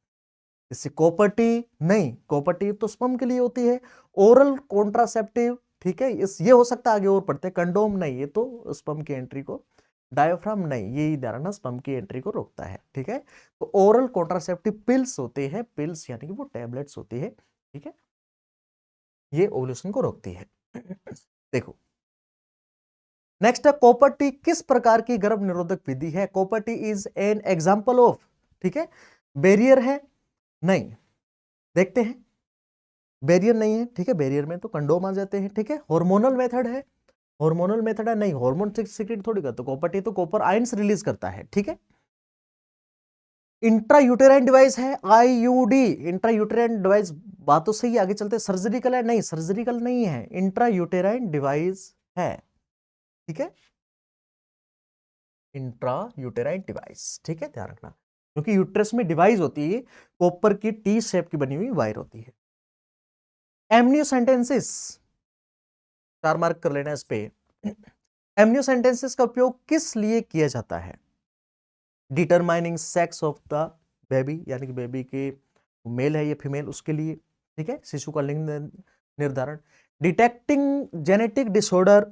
Speaker 1: इससे कॉपर्टी नहीं, कॉपर्टी तो स्पर्म के लिए होती है। ओरल कॉन्ट्रासेप्टिव, ठीक है, इस ये हो सकता है, आगे और पढ़ते हैं। कंडोम नहीं, ये तो स्पर्म की एंट्री को, डायफ्राम नहीं, ये ध्यान रखना स्पर्म की एंट्री को रोकता है, ठीक है। तो ओरल कॉन्ट्रासेप्टिव पिल्स होते हैं, पिल्स यानी कि वो टैबलेट्स होती है, ठीक है, ये ओवुलेशन को रोकती है। देखो नेक्स्ट है, कॉपर्टी किस प्रकार की गर्भ निरोधक विधि है? Copper T is an example of, ठीक है, बैरियर है नहीं, देखते हैं, बैरियर नहीं है, ठीक है, बैरियर में तो कंडोम आ जाते हैं, ठीक है। हार्मोनल मेथड है, हार्मोनल मेथड है नहीं, हार्मोन सीक्रेट थोड़ी करता, कॉपर्टी तो कॉपर आयंस रिलीज करता है, ठीक है। इंट्रा यूटेराइन डिवाइस है, आईयूडी, इंट्रा यूटेराइन डिवाइस, बातों से ही आगे चलते। सर्जिकल है नहीं, सर्जिकल नहीं है, इंट्रा यूटेराइन डिवाइस है, ठीक है, इंट्रा यूटेराइन डिवाइस, ठीक है, ध्यान रखना, क्योंकि यूट्रस में डिवाइस होती है, कॉपर की टी शेप की बनी हुई वायर होती है। एमनियोसेंटेंसिस, 4 मार्क कर लेना इस पे। एमनियोसेंटेंसिस का उपयोग किस लिए किया जाता है? Determining sex of the baby, यानी कि बेबी के मेल है या फीमेल, उसके लिए, ठीक है, शिशु का लिंग निर्धारण। डिटेक्टिंग जेनेटिक डिसऑर्डर,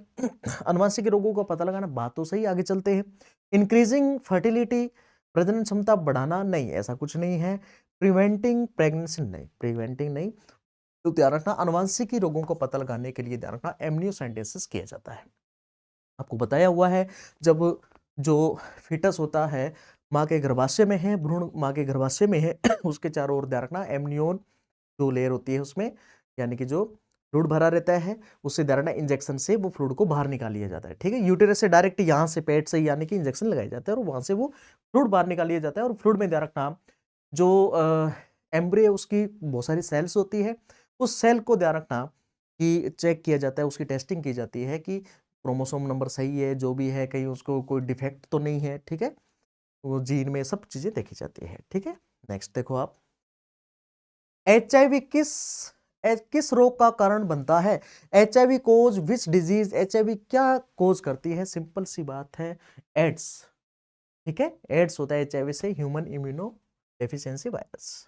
Speaker 1: अनुवांशिक रोगों का पता लगाना, बातों से ही आगे चलते हैं। इंक्रीजिंग फर्टिलिटी, प्रजनन क्षमता बढ़ाना नहीं, ऐसा कुछ नहीं है। प्रिवेंटिंग प्रेगनेंसी नहीं, प्रिवेंटिंग नहीं। तो ध्यान रखना, अनुवांशिक रोगों को पता लगाने के लिए ध्यान रखना एमनियोसेंटेंसिस किया जाता है। आपको बताया हुआ है, जब जो फीटस होता है माँ के गर्भाशय में है, भ्रूण माँ के गर्भाशय में है, उसके चारों ओर ध्यान रखना एमनियोन जो लेयर होती है उसमें, यानी कि जो फ्लूइड भरा रहता है, उससे ध्यान रखना इंजेक्शन से वो फ्लूइड को बाहर निकाल लिया जाता है, ठीक है। यूटेरस से डायरेक्ट यहाँ से पेट से यानी कि इंजेक्शन लगाए जाते हैं और वहां से वो फ्लूइड बाहर निकाल लिया जाता है। और फ्लूइड में ध्यान रखना, जो एम्ब्रियो उसकी बहुत सारी सेल्स होती है, उस सेल को ध्यान रखना कि चेक किया जाता है, उसकी टेस्टिंग की जाती है कि क्रोमोसोम नंबर सही है, जो भी है, कहीं उसको कोई डिफेक्ट तो नहीं है, ठीक है, वो जीन में सब चीजें देखी जाती है, ठीक है। नेक्स्ट देखो आप, एचआईवी किस रोग का कारण बनता है? HIV cause which disease, HIV क्या कोज करती है? सिंपल सी बात है, एड्स, ठीक है, एड्स होता है एचआईवी से, ह्यूमन इम्यूनो डेफिशिएंसी वायरस।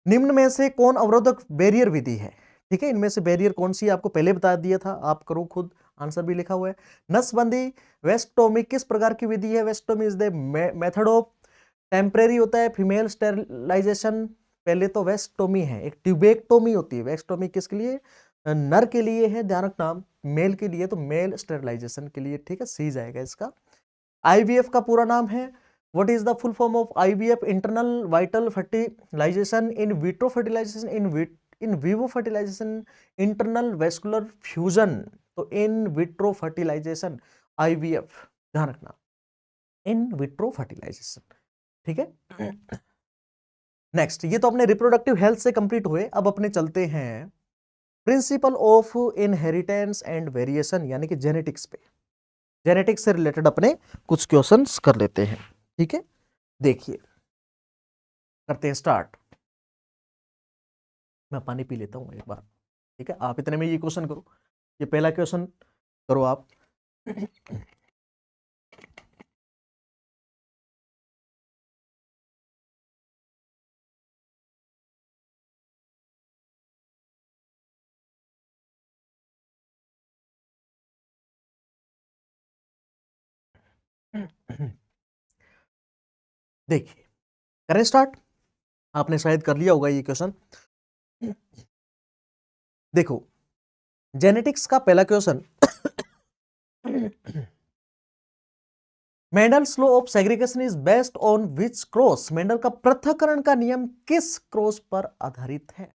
Speaker 1: निम्न में से कौन अवरोधक बैरियर विधि है? ठीक है, इनमें से बैरियर कौन सी है आपको पहले बता दिया था, आप करो खुद, आंसर भी लिखा हुआ है। नसबंदी, वेस्टोमी किस प्रकार की विधि है? Vasectomy is the method of, temporary होता है, फीमेल स्टेरिलाइजेशन, पहले तो वेस्टोमी है, एक ट्यूबेक्टोमी होती है। वेस्टोमी किसके लिए? नर के लिए है, ध्यान रखना, मेल के लिए तो मेल स्टेरिलाइजेशन के लिए, ठीक है, सी जाएगा इसका। आईवीएफ का पूरा नाम है, what is the full form of IVF? Internal vital fertilisation, in vitro fertilisation, in vivo fertilisation, internal vascular fusion. तो इन विट्रो फर्टिलाइजेशन, आईवीएफ, ध्यान रखना, इन विट्रो फर्टिलाइजेशन, ठीक है। नेक्स्ट, ये तो अपने रिप्रोडक्टिव हेल्थ से कंप्लीट हुए, अब अपने चलते हैं principle of inheritance and variation, यानी कि जेनेटिक्स पे। जेनेटिक्स से रिलेटेड अपने कुछ क्वेश्चंस कर लेते हैं, ठीक है। देखिए, करते हैं स्टार्ट। मैं पानी पी लेता हूं एक बार, ठीक है, आप इतने में ये क्वेश्चन करो, ये पहला क्वेश्चन करो आप। देखिए, करें स्टार्ट, आपने शायद कर लिया होगा ये क्वेश्चन। देखो, जेनेटिक्स का पहला question, Mendel's law of segregation is based on which cross? Mendel का पृथक्करण का नियम किस क्रॉस पर आधारित है?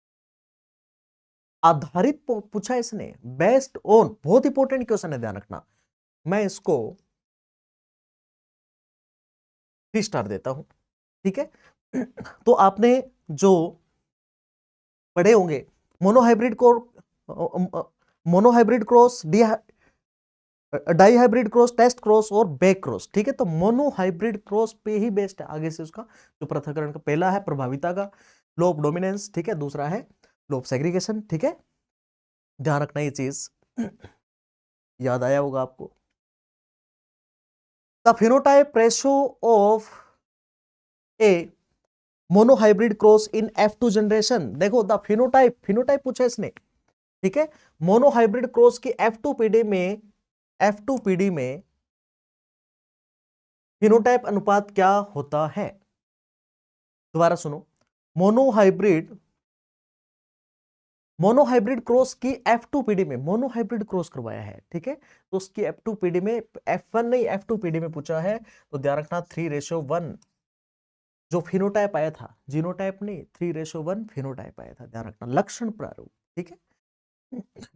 Speaker 1: आधारित पूछा इसने, बेस्ड ऑन, बहुत इंपॉर्टेंट क्वेश्चन है, ध्यान रखना। मैं इसको 3 स्टार देता हूं, ठीक है। तो आपने जो पढ़े होंगे, मोनोहाइब्रिड को monohybrid cross, dihybrid cross, test cross और बैक क्रॉस। ठीक है, तो मोनोहाइब्रिड क्रॉस पे ही बेस्ड है। आगे से उसका जो पृथक्करण का पहला है प्रभाविता का, लो ऑफ डोमिनेंस, ठीक है, दूसरा है लो ऑफ सेग्रीगेशन। ठीक है, ध्यान रखना ये चीज, याद आया होगा आपको। The phenotype ratio of A monohybrid cross in F2 generation. देखो द फिनोटाइप, फिनोटाइप पूछा इसने, ठीक है, मोनोहाइब्रिड क्रॉस की F2 पीढ़ी में, F2 पीढ़ी में फिनोटाइप अनुपात क्या होता है? दोबारा सुनो, मोनोहाइब्रिड, मोनोहाइब्रिड क्रॉस की F2 पीढ़ी में, मोनोहाइब्रिड क्रॉस करवाया है, ठीक है, तो उसकी F2 पीढ़ी में, F1 नहीं F2 पीढ़ी में पूछा है, तो ध्यान रखना 3:1 जो फिनोटाइप आया था, जीनोटाइप नहीं, 3:1 फिनोटाइप आया था, ध्यान रखना, लक्षण प्रारूप। ठीक है,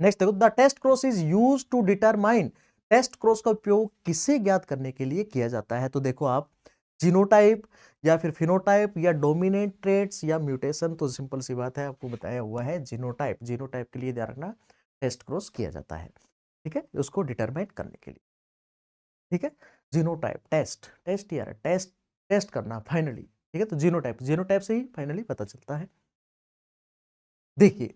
Speaker 1: नेक्स्ट देखो, the test cross is use to determine, test cross का उपयोग किसे ज्ञात करने के लिए किया जाता है? तो देखो आप, जीनोटाइप या फिर फिनोटाइप या डोमिनेंट ट्रेट्स या म्यूटेशन, तो सिंपल सी बात है, आपको बताया हुआ है जीनोटाइप, जीनोटाइप के लिए ध्यान रखना टेस्ट क्रॉस किया जाता है, ठीक है, उसको डिटरमाइन करने के लिए। ठीक है, जीनोटाइप, टेस्ट, टेस्ट यार, टेस्ट, टेस्ट करना फाइनली, ठीक है, तो जीनोटाइप, जीनोटाइप से ही फाइनली पता चलता है। देखिए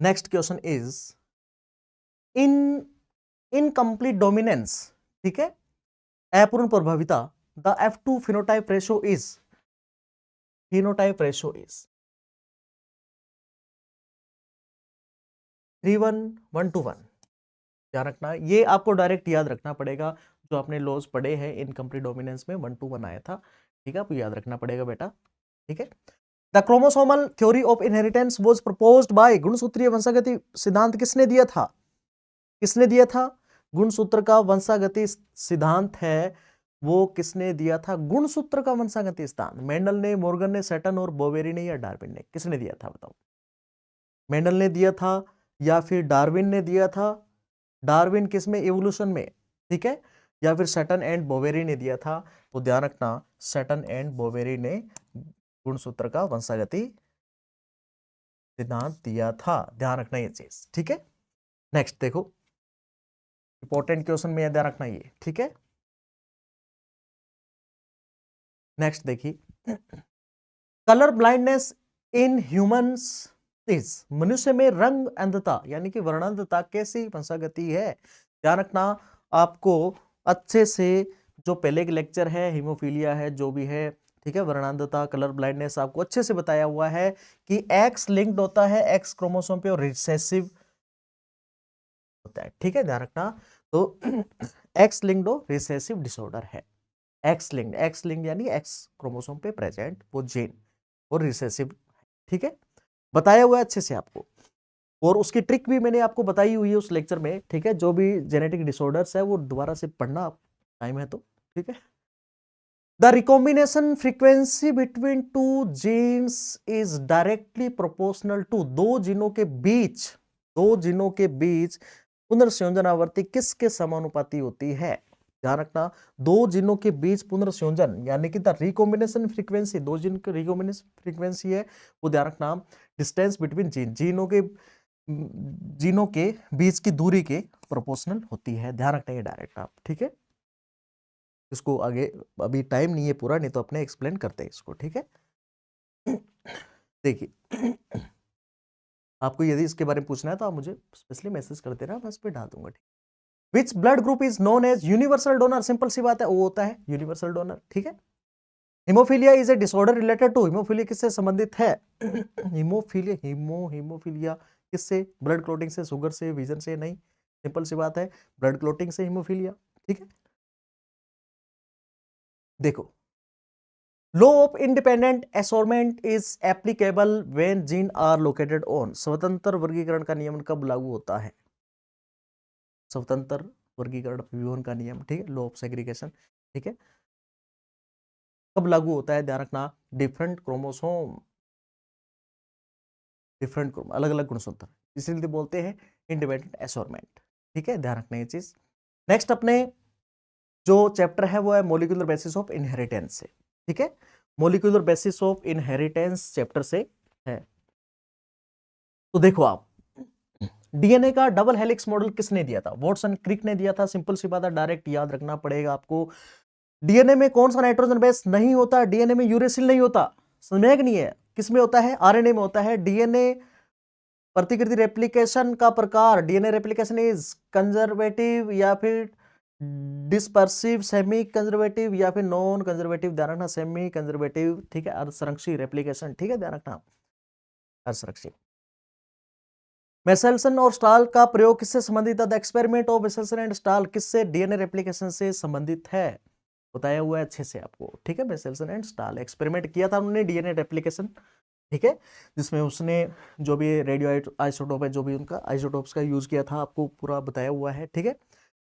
Speaker 1: next question is in incomplete dominance, ठीक है, अपूर्ण प्रभाविता, the F2 phenotype ratio is, phenotype ratio is 3:1:1 ध्यान रखना, ये आपको डायरेक्ट याद रखना पड़ेगा, जो आपने लॉज पढ़े हैं इनकम्प्लीट डोमिनेंस में 1:1 आया था, ठीक है, आपको याद रखना पड़ेगा बेटा। ठीक है, the chromosomal theory of inheritance was proposed by, गुणसूत्रीय वंशागति सिद्धांत किसने दिया था? किसने दिया था? गुणसूत्र का वंशागति सिद्धांत है, वो किसने दिया था? गुणसूत्र का वंशागति सिद्धांत मेंडल ने, मॉर्गन ने, सैटन और बोवेरी ने, या डार्विन ने? किसने दिया था बताओ? मेंडल ने दिया था या फिर डार्विन ने दिया था? डार्विन किस में? एवोल्यूशन में, ठीक है, या फिर सैटन एंड बोवेरी ने दिया था? तो ध्यान रखना सैटन एंड बोवेरी ने गुणसूत्र का वंशागति सिद्धांत दिया था, ध्यान रखना ये चीज। ठीक है, नेक्स्ट देखो, इंपॉर्टेंट क्वेश्चन में ध्यान रखना ये, ठीक है। नेक्स्ट देखिए, colour blindness in humans is, मनुष्य में रंग अंधता यानी कि वर्णांधता कैसी वंशागति है? ध्यान रखना आपको अच्छे से, जो पहले के लेक्चर है हीमोफीलिया है जो भी है, ठीक है, वर्णांधता, कलर ब्लाइंडनेस आपको अच्छे से बताया हुआ है कि एक्स लिंक्ड होता है एक्स क्रोमोसोम पे और रिसेसिव होता है, ठीक है, ध्यान रखना। तो एक्स लिंक्ड और रिसेसिव डिसऑर्डर है, एक्स लिंक्ड, एक्स लिंक्ड यानी एक्स क्रोमोसोम पे प्रेजेंट वो जीन और रिसेसिव, ठीक है, बताया हुआ है अच्छे से आपको, और उसकी ट्रिक भी मैंने आपको बताई हुई है उस लेक्चर में, ठीक है, जो भी जेनेटिक डिसऑर्डर्स है वो दोबारा से पढ़ना, टाइम है तो, ठीक है। The recombination frequency between two genes is directly proportional to, दो जीनों के बीच, दो जीनों के बीच पुनर्संयोजन आवृत्ति किसके समानुपाती होती है? ध्यान रखना, दो जीनों के बीच पुनर्संयोजन यानी कि द रिकॉम्बिनेशन फ्रीक्वेंसी, दो जीन की रिकॉम्बिनेशन फ्रीक्वेंसी है वो, ध्यान रखना डिस्टेंस बिटवीन जीन, जीनों के बीच की दूरी के प्रोपोर्शनल होती है, ध्यान रखना ये डायरेक्ट आप, ठीक है। इसको आगे अभी टाइम नहीं है पूरा, नहीं तो अपने एक्सप्लेन करते हैं इसको, ठीक है। देखिए आपको यदि इसके बारे में पूछना है तो आप मुझे स्पेशली मैसेज कर देना, मैं इस पे डाल दूंगा, ठीक। Which blood group is known as universal donor, simple सी बात है, वो होता है यूनिवर्सल डोनर, ठीक है। Haemophilia is a disorder related to, haemophilia किससे संबंधित है? हिमोफीलिया, हिमोफीलिया किससे? ब्लड क्लोटिंग से, शुगर से, विजन से? नहीं, सिंपल सी बात है, ब्लड क्लोटिंग से हिमोफीलिया, ठीक है। देखो, law of independent assortment is applicable when gene are located on, स्वतंत्र वर्गीकरण का नियम कब लागू होता है? स्वतंत्र वर्गीकरण विभेदन का नियम, ठीक है, लॉ ऑफ सेग्रीगेशन, ठीक है, कब लागू होता है? ध्यान रखना डिफरेंट क्रोमोसोम, डिफरेंट अलग अलग गुणसूत्र, इसीलिए बोलते हैं इंडिपेंडेंट असॉर्टमेंट, ठीक है, ध्यान रखना ये चीज। नेक्स्ट अपने जो चैप्टर है वो है मॉलिक्यूलर बेसिस ऑफ इनहेरिटेंस से, ठीक है, molecular basis of inheritance chapter से है। तो देखो आप, डीएनए का डबल हेलिक्स मॉडल किसने दिया था? वॉटसन क्रिक ने दिया था। सिंपल सी बात है, डायरेक्ट याद रखना पड़ेगा आपको। डीएनए में कौन सा नाइट्रोजन बेस नहीं होता? डीएनए में यूरेसिल नहीं होता, समझ में नहीं है? किसमें होता है? आरएनए में होता है। डीएनए प्रतिकृति रेप्लिकेशन का प्रकार, डीएनए रेप्लिकेशन इज कंजर्वेटिव या फिर डिस्पर्सिव, सेमी कंजर्वेटिव या फिर नॉन कंजर्वेटिव, ध्यान रखना, सेमी कंजर्वेटिव, ठीक है, अर्धसंरक्षी रेप्लिकेशन, ठीक है, ध्यान रखना, अर्धसंरक्षी। मेसेल्सन और स्टाल का प्रयोग किससे संबंधित है? The experiment of Meselson and stall किससे? डीएनए रेप्लिकेशन से संबंधित है, बताया हुआ है अच्छे से आपको, ठीक है। मेसेल्सन एंड स्टाल एक्सपेरिमेंट किया था उन्होंने, डीएनए रेप्लिकेशन, ठीक है, जिसमें उसने जो भी रेडियो आइसोटोप है, जो भी उनका आइसोटोप्स का यूज किया था, आपको पूरा बताया हुआ है, ठीक है।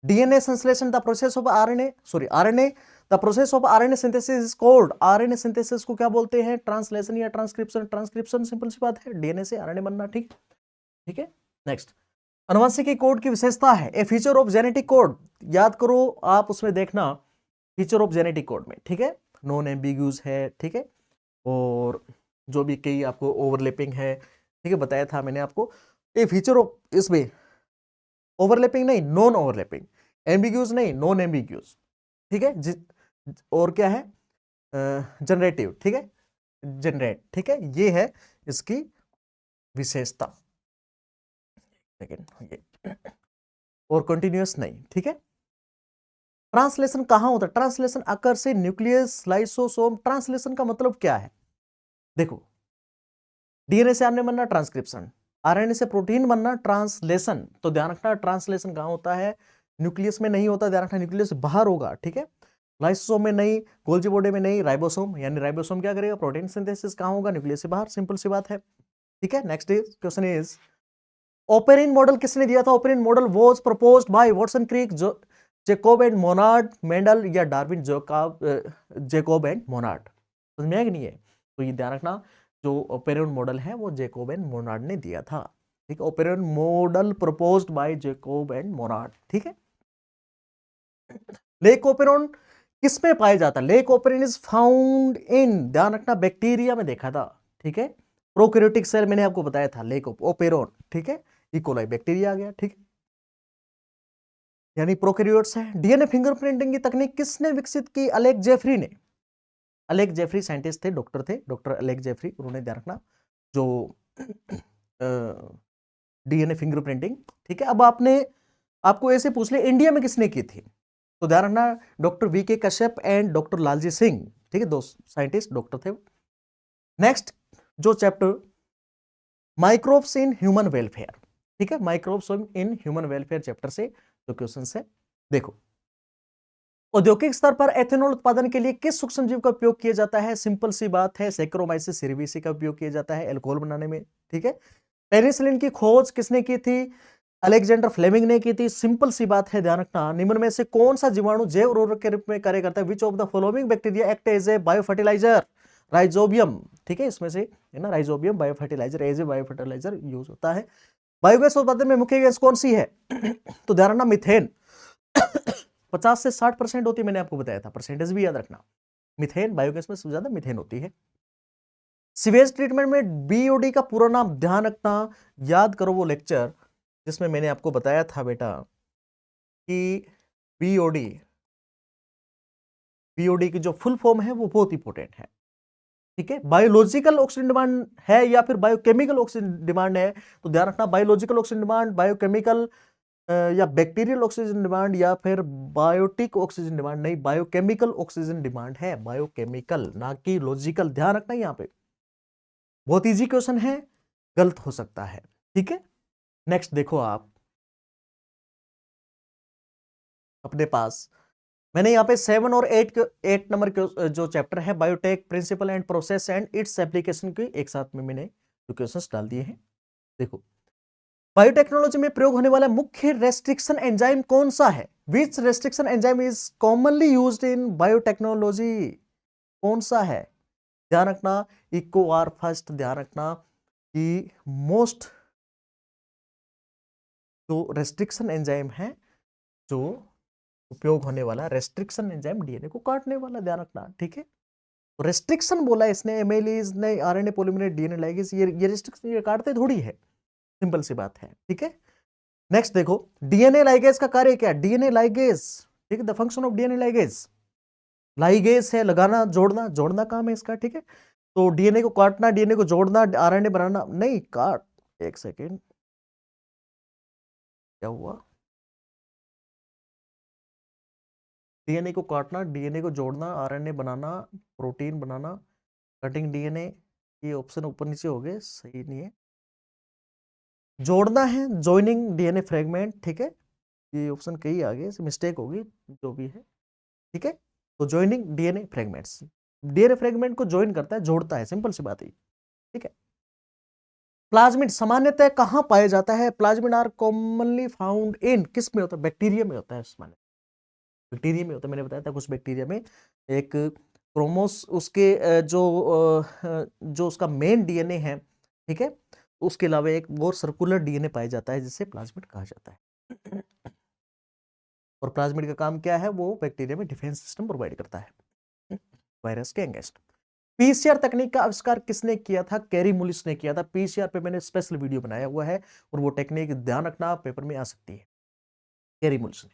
Speaker 1: डीएनए संश्लेषण, the process of RNA, sorry RNA, the process of RNA synthesis is called, RNA synthesis को क्या बोलते हैं? ट्रांसलेशन या ट्रांसक्रिप्शन। ट्रांसक्रिप्शन सिंपल सी बात है, डीएनए से आरएनए बनना, ठीक, ठीक है। नेक्स्ट, अनुवांशिकी कोड की विशेषता है, ए फीचर ऑफ जेनेटिक कोड, याद करो आप, उसमें देखना फीचर ऑफ जेनेटिक कोड में, ठीक है, नॉन एम्बिग्यूज है, ठीक है, और जो भी कई आपको ओवरलैपिंग है, ठीक है, बताया था मैंने आपको। ये फीचर ऑफ, इसमें ओवरलैपिंग नहीं, नॉन ओवरलैपिंग, एम्बिग्यूज नहीं, नॉन एम्बिग्यूज, ठीक है, और क्या है? जनरेटिव, ठीक है, जनरेट, ठीक है, ये है इसकी विशेषता, लेकिन ये और कंटिन्यूअस नहीं, ठीक है। ट्रांसलेशन कहां होता है? ट्रांसलेशन अकर से न्यूक्लियस, लाइसोसोम। ट्रांसलेशन का मतलब क्या है? देखो, डीएनए से आरएनए बनना ट्रांसक्रिप्शन, आरएनए से प्रोटीन बनना ट्रांसलेशन। तो ध्यान रखना, ट्रांसलेशन कहां होता है? न्यूक्लियस में नहीं होता, ध्यान रखना, न्यूक्लियस से बाहर होगा, ठीक है। लाइसोसोम में नहीं, गोल्जी बॉडी में नहीं, राइबोसोम, यानी राइबोसोम क्या करेगा? प्रोटीन सिंथेसिस कहां होगा? न्यूक्लियस से बाहर, सिंपल सी बात है, ठीक है। Next question is, Oparin model किसने दिया था? Oparin model was proposed by Watson Crick, Jacob and Monod, Mendel या डार्विन, जैकोब एंड मोनार्ड। समझ में आया कि नहीं है? तो ये ध्यान रखना, जो ओपेरिन मॉडल है वो जैकोब एंड मोनार्ड ने दिया था, ठीक है। Oparin model proposed by Jacob and Monod, ठीक है। लेक ओपेरॉन किस में पाया जाता है? Lake operon is found in, ध्यान रखना, बैक्टीरिया में देखा था, ठीक है। प्रोकैरियोटिक सेल मैंने आपको बताया था, लेक ओपेरॉन, ठीक है। इकोलाई बैक्टीरिया आ गया, ठीक है, यानी प्रोकैरियोट्स है। डीएनए फिंगरप्रिंटिंग की तकनीक किसने विकसित की? अलेक जेफरी ने। अलेक जेफरी साइंटिस्ट थे, डॉक्टर थे, डॉक्टर अलेक जेफरी, उन्होंने, ध्यान रखना, जो डीएनए फिंगरप्रिंटिंग, ठीक है। अब आपको ऐसे पूछ ले, इंडिया में किसने की थी? तो ध्यान रखना, डॉक्टर वी के कश्यप एंड डॉक्टर लालजी सिंह, ठीक है, दो साइंटिस्ट डॉक्टर थे। नेक्स्ट जो chapter, microbes in human welfare, ठीक है, microbes in human welfare chapter से जो क्वेश्चन है, देखो, औद्योगिक स्तर पर एथेनॉल उत्पादन के लिए किस सूक्ष्मजीव का उपयोग किया जाता है? सिंपल सी बात है, सैक्रोमाइसिस सेरेविसी का उपयोग किया जाता है अल्कोहल बनाने में, ठीक है। पेनिसिलिन की खोज किसने की थी? अलेक्जेंडर फ्लेमिंग ने की थी। सिंपल सी बात है, ध्यान रखना, निम्न में से कौन सा जीवाणु जैव उर्वरक के रूप में कार्य करता है? Which of the following bacteria act as a biofertiliser? Rhizobium, ठीक है, इसमें से है ना, rhizobium biofertiliser, as a biofertiliser use होता है। बायोगैस उत्पादन में मुख्य गैस कौन सी है? तो ध्यान रखना, मिथेन। 50 से 60% होती है, मैंने आपको बताया था, परसेंटेज भी याद रखना, मिथेन, बायोगैस में सबसे ज्यादा मिथेन होती है। सीवेज ट्रीटमेंट में बीओडी का पूरा नाम, ध्यान रखना, याद करो वो लेक्चर जिसमें मैंने आपको बताया था बेटा कि बीओडी, बीओडी की जो फुल फॉर्म है वो बहुत इंपॉर्टेंट है, ठीक है। बायोलॉजिकल ऑक्सीजन डिमांड है या फिर बायोकेमिकल ऑक्सीजन डिमांड है? तो ध्यान रखना, बायोलॉजिकल ऑक्सीजन डिमांड, बायोकेमिकल या बैक्टीरियल ऑक्सीजन डिमांड या फिर बायोटिक ऑक्सीजन डिमांड, नहीं, बायोकेमिकल ऑक्सीजन डिमांड है, बायोकेमिकल, ना कि लॉजिकल, ध्यान रखना यहां पे। बहुत इजी क्वेश्चन है, गलत हो सकता है, ठीक है। नेक्स्ट देखो आप अपने पास, मैंने यहाँ पे 7 और 8 नंबर के जो चैप्टर है, biotech principle and process and its application के एक साथ में मैंने जो क्वेश्चंस डाल दिए हैं। देखो, बायोटेक्नोलॉजी में प्रयोग होने वाला मुख्य रेस्ट्रिक्शन एंजाइम कौन सा है? Which restriction enzyme is commonly used in biotechnology? कौन सा है? ध्यान रखना, इको आर फर्स्ट, ध्यान रखना कि मोस्ट जो रेस्ट्रिक्शन एंजाइम है, जो उपयोग होने वाला रेस्ट्रिक्शन एंजाइम, डीएनए को काटने वाला, ध्यान रखना, ठीक है। रेस्ट्रिक्शन बोला इसने, एमिलेज नहीं, आरएनए पॉलीमरेज, डीएनए लाइगेज, ये रिस्ट्रिक्शन ये काटते थोड़ी है, सिंपल सी बात है, ठीक है। नेक्स्ट देखो, डीएनए लाइगेज का कार्य क्या है, डीएनए लाइगेज, ठीक है, the function of DNA ligase, ligase है लगाना, जोड़ना, जोड़ना काम है इसका, ठीक है। तो डीएनए को काटना, डीएनए को जोड़ना, आरएनए बनाना, नहीं काट, एक सेकेंड, क्या हुआ, डीएनए को काटना, डीएनए को जोड़ना, आरएनए बनाना, प्रोटीन बनाना, कटिंग डीएनए, ये ऑप्शन ऊपर नीचे हो गए, सही नहीं है। जोड़ना है, ज्वाइनिंग डीएनए फ्रेगमेंट, ठीक है, ये ऑप्शन कहीं आ गए, मिस्टेक होगी जो भी है, ठीक है। तो joining DNA fragments, DNA fragment को ज्वाइन करता है, जोड़ता है, सिंपल सी बात है, ठीक है। प्लाज्मिड सामान्यतः कहां पाया जाता है, plasmid are commonly found in, किस में होता है, बैक्टीरिया में होता है, बैक्टीरिया में होता है, मैंने बताया था कुछ बैक्टीरिया में एक क्रोमोस उसके जो उसका मेन डीएनए है, ठीक है, उसके अलावा एक और सर्कुलर डीएनए पाया जाता है जिसे प्लाज्मिड कहा जाता है। और प्लाज्मिड का काम क्या है, वो बैक्टीरिया में डिफेंस सिस्टम प्रोवाइड करता है वायरस के अगेंस्ट। पीसीआर तकनीक का आविष्कार किसने किया था, कैरी मुलिस ने किया था। पीसीआर पे मैंने स्पेशल वीडियो बनाया हुआ है और वो टेक्निक ध्यान रखना पेपर में आ सकती है, कैरी मुलिस ने।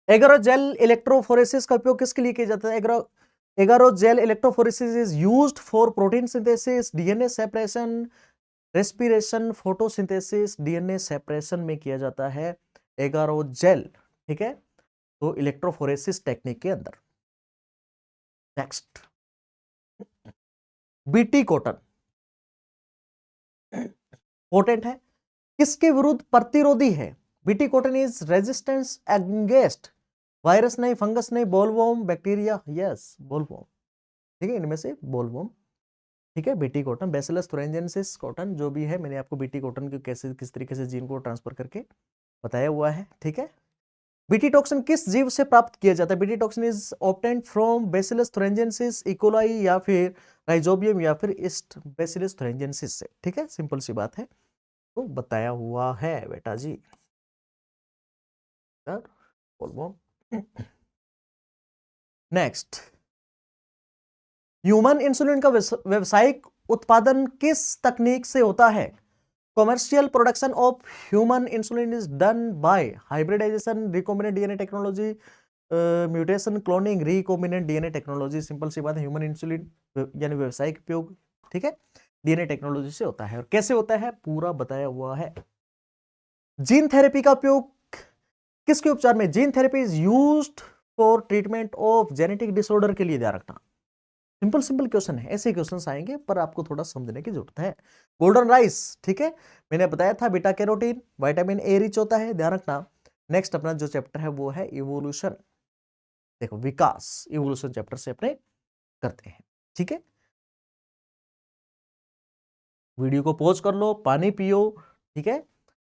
Speaker 1: एगारोजेल इलेक्ट्रोफोरेसिस का उपयोग किसके लिए किया जाता है, agarose gel electrophoresis is used for protein synthesis, DNA separation, respiration, photosynthesis, DNA separation में किया जाता है एगारोजेल, ठीक है, तो इलेक्ट्रोफोरेसिस टेक्निक के अंदर। नेक्स्ट, बीटी कॉटन पोटेंट है, किसके विरुद्ध प्रतिरोधी है, BT cotton is resistance against virus नहीं, फंगस नहीं, बोलवॉर्म, बैक्टीरिया, यस बोलवॉर्म, ठीक है, इनमें से बोलवॉर्म, ठीक है। BT cotton, bacillus thuringiensis cotton जो भी है, मैंने आपको बीटी कॉटन के कैसे किस तरीके से जीन को ट्रांसफर करके बताया हुआ है, ठीक है। बीटी टॉक्सिन किस जीव से प्राप्त किया जाता है, BT toxin is obtained from bacillus thuringiensis, E coli या फिर राइजोबियम या फिर ईस्ट बैसिलस thuringiensis से, ठीक है, सिंपल सी बात है, तो बताया हुआ है बेटा जी। नेक्स्ट, ह्यूमन इंसुलिन का व्यवसायिक उत्पादन किस तकनीक से होता है, commercial production of human insulin is done by hybridization, recombinant DNA technology, mutation, cloning, recombinant DNA technology, simple सी बात है, ह्यूमन इंसुलिन यानी व्यवसायिक उपयोग, ठीक है, डीएनए टेक्नोलॉजी से होता है। और कैसे होता है पूरा बताया हुआ है। जीन थेरेपी का उपयोग किसके उपचार में, gene therapy is used for treatment of genetic disorder के लिए, ध्यान रखना, सिंपल सिंपल क्वेश्चन है, ऐसे क्वेश्चन आएंगे पर आपको थोड़ा समझने की जरूरत है। गोल्डन राइस, ठीक है, मैंने बताया था beta carotene, vitamin A rich होता है, ध्यान रखना। नेक्स्ट अपना जो चैप्टर है वो है इवोल्यूशन, देखो विकास, इवोल्यूशन चैप्टर से अपने करते हैं, ठीक है। वीडियो को पॉज कर लो, पानी पियो, ठीक है,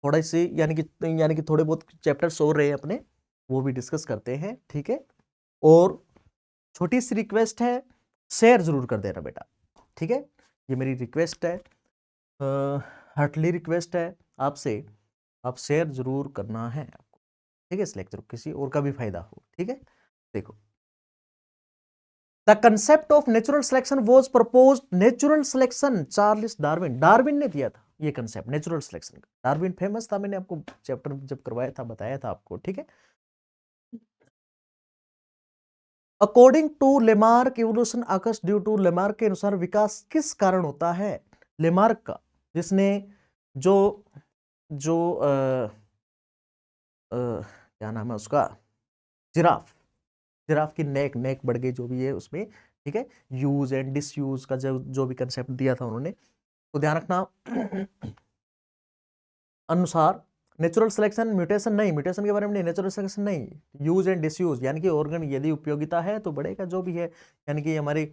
Speaker 1: थोड़ा सी यानी कि थोड़े बहुत चैप्टर्स और रहे अपने, वो भी डिस्कस करते हैं, ठीक है। और छोटी सी रिक्वेस्ट है, शेयर जरूर कर देना बेटा, ठीक है, ये मेरी रिक्वेस्ट है, हार्टली रिक्वेस्ट है आपसे, आप शेयर जरूर करना है आपको, ठीक है, इस लेक्चर को किसी और का भी फायदा हो, ठीक है। देखो, the concept of natural selection was proposed, natural selection Charles Darwin, Darwin ने दिया था ये कंसेप्ट नेचुरल सिलेक्शन का, डार्विन फेमस था, मैंने आपको चैप्टर जब करवाया था बताया था आपको, ठीक है। According to Lamarck, evolution occurs due to, Lamarck के अनुसार विकास किस कारण होता है, लेमार्क का, जिसने जो जो क्या नाम है उसका, जिराफ, जिराफ की नेक बढ़ गई जो भी है उसमें, ठीक है, यूज एंड डिसयूज का जो भी कंसेप्ट दिया था उन्होंने, तो ध्यान रखना अनुसार नेचुरल सिलेक्शन, म्यूटेशन नहीं, म्यूटेशन के बारे में नहीं, नेचुरल सिलेक्शन नहीं, यूज एंड डिसयूज यानी कि ऑर्गन यदि उपयोगिता है तो बढ़ेगा जो भी है, यानी कि हमारे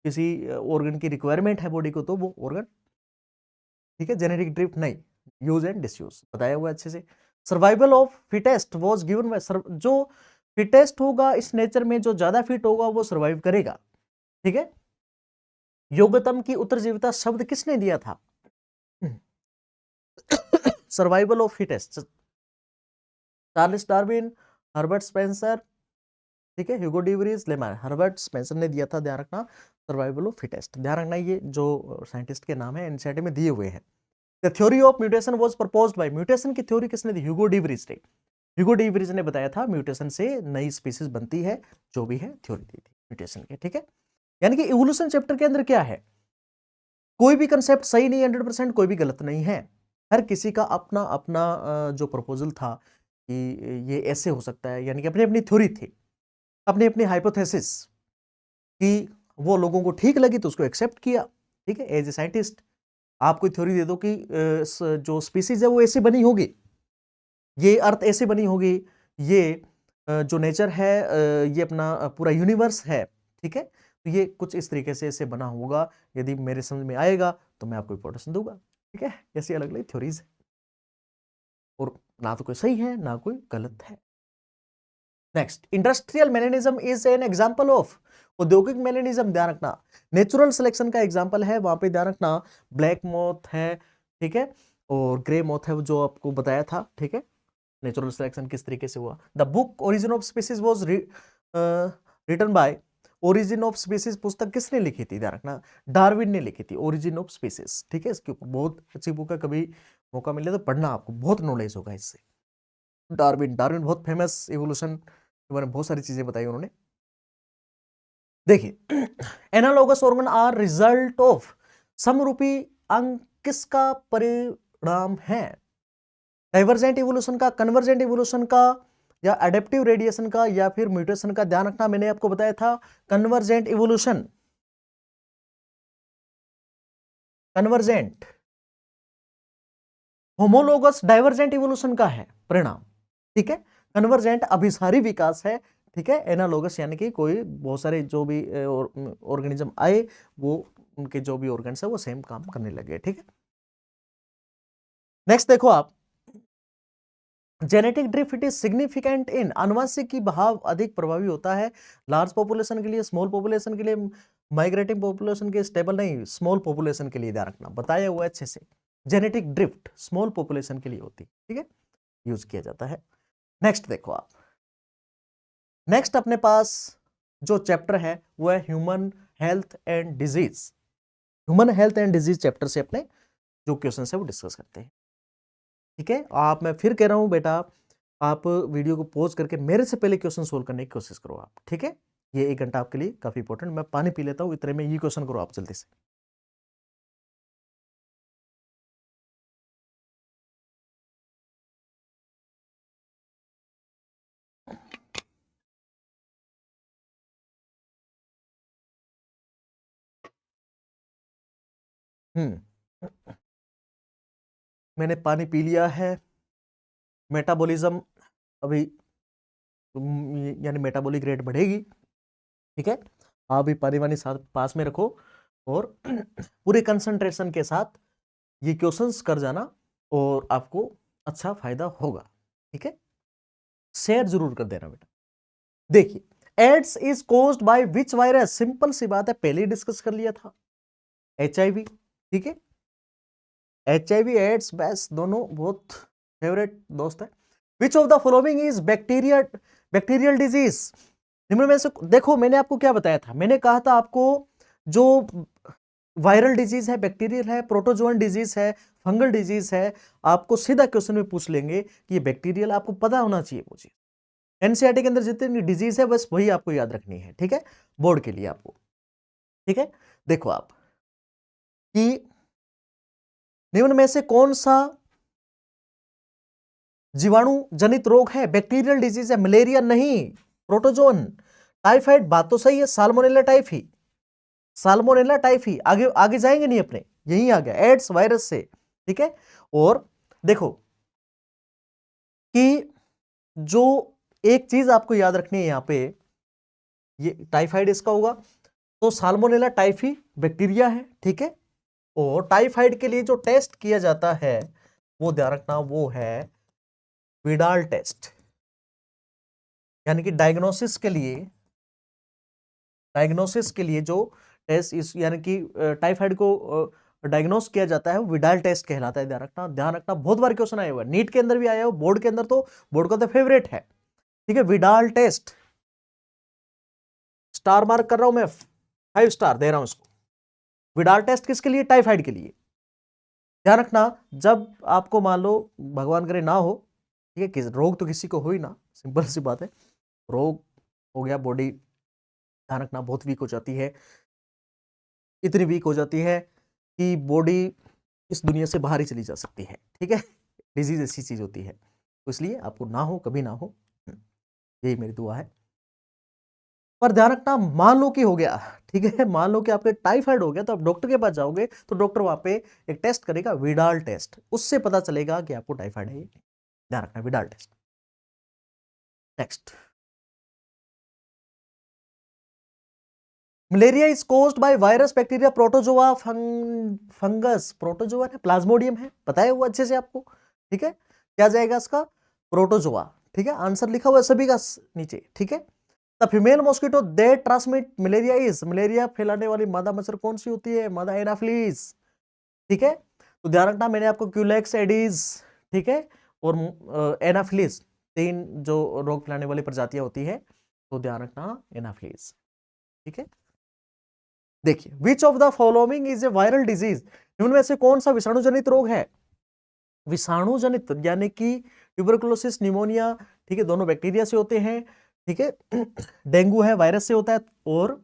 Speaker 1: किसी ऑर्गन की रिक्वायरमेंट है बॉडी को तो वो ऑर्गन, ठीक है, जेनेटिक ड्रिफ्ट नहीं, यूज एंड डिसयूज बताया हुआ अच्छे से। Survival of fittest was given by, जो फिटेस्ट होगा इस नेचर में, जो ज्यादा फिट होगा वो सर्वाइव करेगा, ठीक है। योग्यतम की उत्तरजीविता शब्द किसने दिया था, survival of fittest, Charles Darwin, Herbert Spencer, ठीक है, Hugo de Vries, Lamarck, Herbert Spencer ने दिया था, ध्यान रखना। Survival of fittest. ध्यान रखना ये जो साइंटिस्ट के नाम है एनसीईआरटी में दिए हुए हैं। The theory of mutation was proposed bye, mutation की थ्योरी किसने दी? ह्यूगो डी व्रिज ने। ह्यूगो डी व्रिज ने बताया था म्यूटेशन से नई स्पीसीज बनती है, जो भी है थ्योरी दी थी म्यूटेशन की, ठीक है। यानी कि इवोल्यूशन चैप्टर के अंदर क्या है, कोई भी कंसेप्ट सही नहीं है 100%, कोई भी गलत नहीं है, हर किसी का अपना अपना जो प्रपोजल था कि ये ऐसे हो सकता है, यानी कि अपनी अपनी थ्योरी थी, अपनी अपनी हाइपोथेसिस कि वो लोगों को ठीक लगी तो उसको एक्सेप्ट किया, ठीक है। एज ए साइंटिस्ट आप कोई थ्योरी दे दो कि जो स्पीसीज है वो ऐसी बनी होगी, ये अर्थ ऐसे बनी होगी, ये जो नेचर है, ये अपना पूरा यूनिवर्स है, ठीक है, तो ये कुछ इस तरीके से ऐसे बना होगा, यदि मेरे समझ में आएगा तो मैं आपको इंपोर्टेंस दूंगा, ठीक है। ऐसी अलग अलग थ्योरीज है और ना तो कोई सही है ना कोई गलत है। Next, industrial melanism is an example of, औद्योगिक मैनेनिज्म ध्यान रखना नेचुरल सिलेक्शन का एग्जांपल है, वहां पे ध्यान रखना ब्लैक मोथ है, ठीक है, और ग्रे मोथ है जो आपको बताया था, ठीक है, नेचुरल सिलेक्शन किस तरीके से हुआ। The book origin of species was written by, origin of species पुस्तक किसने लिखी थी? ध्यान रखना डार्विन ने लिखी थी, ओरिजिन ऑफ स्पीसीज, ठीक है। इसके ऊपर बहुत अच्छी बुक है, कभी मौका मिले तो पढ़ना, आपको बहुत नॉलेज होगा इससे। डार्विन, डार्विन बहुत फेमस इवोल्यूशन के बारे में बहुत सारी चीजें बताई उन्होंने। देखिए, analogous organ are result of, समरूपी अंग किसका परिणाम है? डाइवर्जेंट इवोल्यूशन का, कन्वर्जेंट इवोल्यूशन का, या एडेप्टिव रेडिएशन का, या फिर म्यूटेशन का? ध्यान रखना मैंने आपको बताया था convergent evolution, convergent. Homologous divergent evolution का है परिणाम, ठीक है। कन्वर्जेंट अभिसारी विकास है, ठीक है। एनालोगस यानी कि कोई बहुत सारे जो भी ऑर्गेनिज्म आए, वो उनके जो भी ऑर्गन्स है वो सेम काम करने लगे, ठीक है। नेक्स्ट देखो आप, genetic drift it is significant in, आनुवंशिक की बहाव अधिक प्रभावी होता है लार्ज पॉपुलेशन के लिए, स्मॉल पॉपुलेशन के लिए, माइग्रेटिंग पॉपुलेशन के, स्टेबल नहीं, स्मॉल पॉपुलेशन के लिए। ध्यान रखना बताया हुआ अच्छे से, जेनेटिक ड्रिफ्ट स्मॉल पॉपुलेशन के लिए होती, ठीक है, यूज किया जाता है। नेक्स्ट देखो आप, नेक्स्ट अपने पास जो चैप्टर है वो है human health and disease. Human health and disease chapter से अपने जो क्वेश्चन है वो डिस्कस करते हैं, ठीक है। आप, मैं फिर कह रहा हूं बेटा, आप वीडियो को पॉज करके मेरे से पहले क्वेश्चन सोल्व करने की कोशिश करो आप, ठीक है। ये 1 घंटा आपके लिए काफी इंपॉर्टेंट, मैं पानी पी लेता हूं, इतने में ये क्वेश्चन करो आप जल्दी से। मैंने पानी पी लिया है। मेटाबॉलिज्म अभी यानी मेटाबॉलिक रेट बढ़ेगी, ठीक है। आप भी पानी वानी साथ पास में रखो और पूरे कंसंट्रेशन के साथ ये क्वेश्चंस कर जाना और आपको अच्छा फायदा होगा, ठीक है। शेयर जरूर कर देना बेटा। देखिए, AIDS is caused by which virus, simple सी बात है, पहले ही डिस्कस कर लिया था, HIV, ठीक है। HIV एड्स बस दोनों बहुत फेवरेट दोस्त है। Which of the following is bacterial disease, निम्न में से देखो, मैंने आपको क्या बताया था, मैंने कहा था आपको जो वायरल डिजीज है, बैक्टीरियल है, प्रोटोजोअन डिजीज है, फंगल डिजीज है, आपको सीधा क्वेश्चन में पूछ लेंगे कि ये बैक्टीरियल, आपको पता होना चाहिए वो चीज। एनसीईआरटी के अंदर जितनी डिजीज है बस वही आपको याद रखनी है, ठीक है, बोर्ड के लिए आपको, ठीक है। देखो आप कि निम्न में से कौन सा जीवाणु जनित रोग है, बैक्टीरियल डिजीज है, मलेरिया नहीं, प्रोटोजोन, टाइफाइड, बात तो सही है, साल्मोनेला टाइफी, साल्मोनेला टाइफी, आगे आगे जाएंगे नहीं अपने, यही आ गया एड्स वायरस से, ठीक है। और देखो कि जो एक चीज आपको याद रखनी है यहां पे, ये टाइफाइड इसका होगा, तो साल्मोनेला टाइफी बैक्टीरिया है, ठीक है। और टाइफाइड के लिए जो टेस्ट किया जाता है वो ध्यान रखना, वो है विडाल टेस्ट, यानी कि डायग्नोसिस के लिए जो टेस्ट इस, यानी कि टाइफाइड को डायग्नोस किया जाता है वो विडाल टेस्ट कहलाता है। ध्यान रखना बहुत बार क्वेश्चन आया हुआ है, नीट के अंदर भी आया हुआ, बोर्ड के अंदर, तो बोर्ड का तो फेवरेट है, ठीक है। विडाल टेस्ट स्टार मार्क कर रहा हूं मैं, 5 स्टार दे रहा हूं इसको। विडाल टेस्ट किसके लिए? टाइफाइड के लिए। ध्यान रखना, जब आपको मान लो भगवान करे ना हो, ठीक है, रोग तो किसी को हो ही ना, सिंपल सी बात है, रोग हो गया, बॉडी ध्यान रखना बहुत वीक हो जाती है, इतनी वीक हो जाती है कि बॉडी इस दुनिया से बाहर ही चली जा सकती है, ठीक है, डिजीज ऐसी चीज होती है, तो इसलिए आपको ना हो, कभी ना हो, यही मेरी दुआ है। पर ध्यान रखना, मान लो कि हो गया, ठीक है, मान लो कि आपके टाइफाइड हो गया, तो आप डॉक्टर के पास जाओगे तो डॉक्टर वहां पे एक टेस्ट करेगा, विडाल टेस्ट, उससे पता चलेगा कि आपको टाइफाइड है। ध्यान रखना, Widal test. Next, malaria is caused by virus, bacteria, protozoa, fungus, protozoa है, प्लाज्मोडियम है, पता है वो अच्छे से आपको, ठीक है, क्या जाएगा इसका? प्रोटोजोआ, ठीक है, आंसर लिखा हुआ है सभी का नीचे, ठीक है। The female mosquito that transmit malaria is, malaria फैलाने वाली मादा मच्छर कौन सी होती है? मादा एनाफिलीज, ठीक है। तो ध्यान रखना, मैंने आपको क्यूलेक्स एडीज, ठीक है, और एनाफिलीज, 3 जो रोग फैलाने वाली प्रजातियां होती है, तो ध्यान रखना एनाफिलीज, ठीक है। देखिए, विच of the following is a viral disease, इनमें से कौन सा विषाणु जनित रोग है? विषाणु जनित यानी कि ट्यूबरकुलोसिस, निमोनिया, ठीक है, दोनों बैक्टीरिया से होते हैं, ठीक है। डेंगू है, वायरस से होता है, और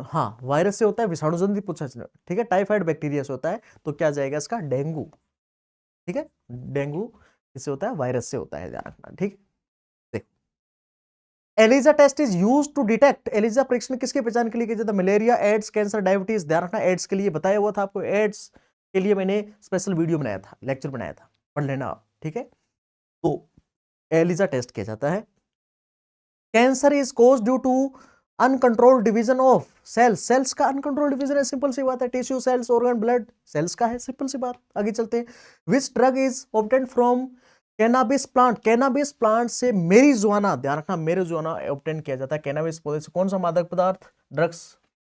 Speaker 1: हाँ, वायरस से होता है, विषाणु जनित पूछा, ठीक है, टाइफाइड बैक्टीरिया से होता है, तो क्या जाएगा इसका? डेंगू, ठीक है, डेंगू इससे होता है, वायरस से होता है, ध्यान रखना, ठीक। ELISA test is use to detect, ELISA परीक्षण किसके पहचान के लिए किया जाता है? मलेरिया, एड्स, कैंसर, डायबिटीज, ध्यान रखना, एड्स के लिए बताया हुआ था आपको, एड्स के लिए मैंने स्पेशल वीडियो बनाया था, लेक्चर बनाया था, पढ़ लेना आप, ठीक है। तो एलिजा टेस्ट किया जाता है। Cancer is cause due to uncontrol division of cells, cells का अनकंट्रोल डिवीजन है, सिंपल सी बात है, tissue cells, organ, blood cells का है, सिंपल सी बात। आगे चलते हैं, which drug is obtained from cannabis plant, cannabis plant से मेरिजुआना, ध्यान रखना, मेरिजुआना ऑब्टेन किया जाता है, कैनाबिस पौधे से कौन सा मादक पदार्थ, ड्रग्स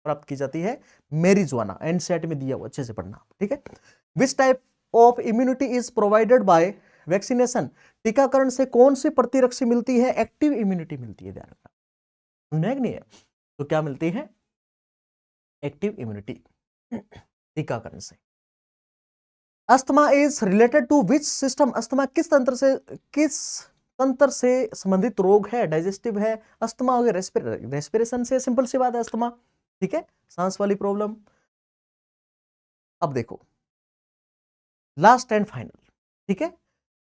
Speaker 1: प्राप्त की जाती है? मेरिजुआना, एनसीईआरटी में दिया हुआ, अच्छे से पढ़ना, ठीक है। Which type of immunity is provided by vaccination, टीकाकरण से कौन सी प्रतिरक्षा मिलती है? एक्टिव इम्यूनिटी मिलती है, ध्यान रखना, नहीं है, तो क्या मिलती है? एक्टिव इम्यूनिटी, टीकाकरण से। Asthma is related to which system, asthma किस तंत्र से संबंधित रोग है? डाइजेस्टिव है, अस्थमा हो गया रेस्पिरेशन से, सिंपल सी बात है, अस्थमा, ठीक है, सांस वाली प्रॉब्लम। अब देखो, लास्ट एंड फाइनल, ठीक है,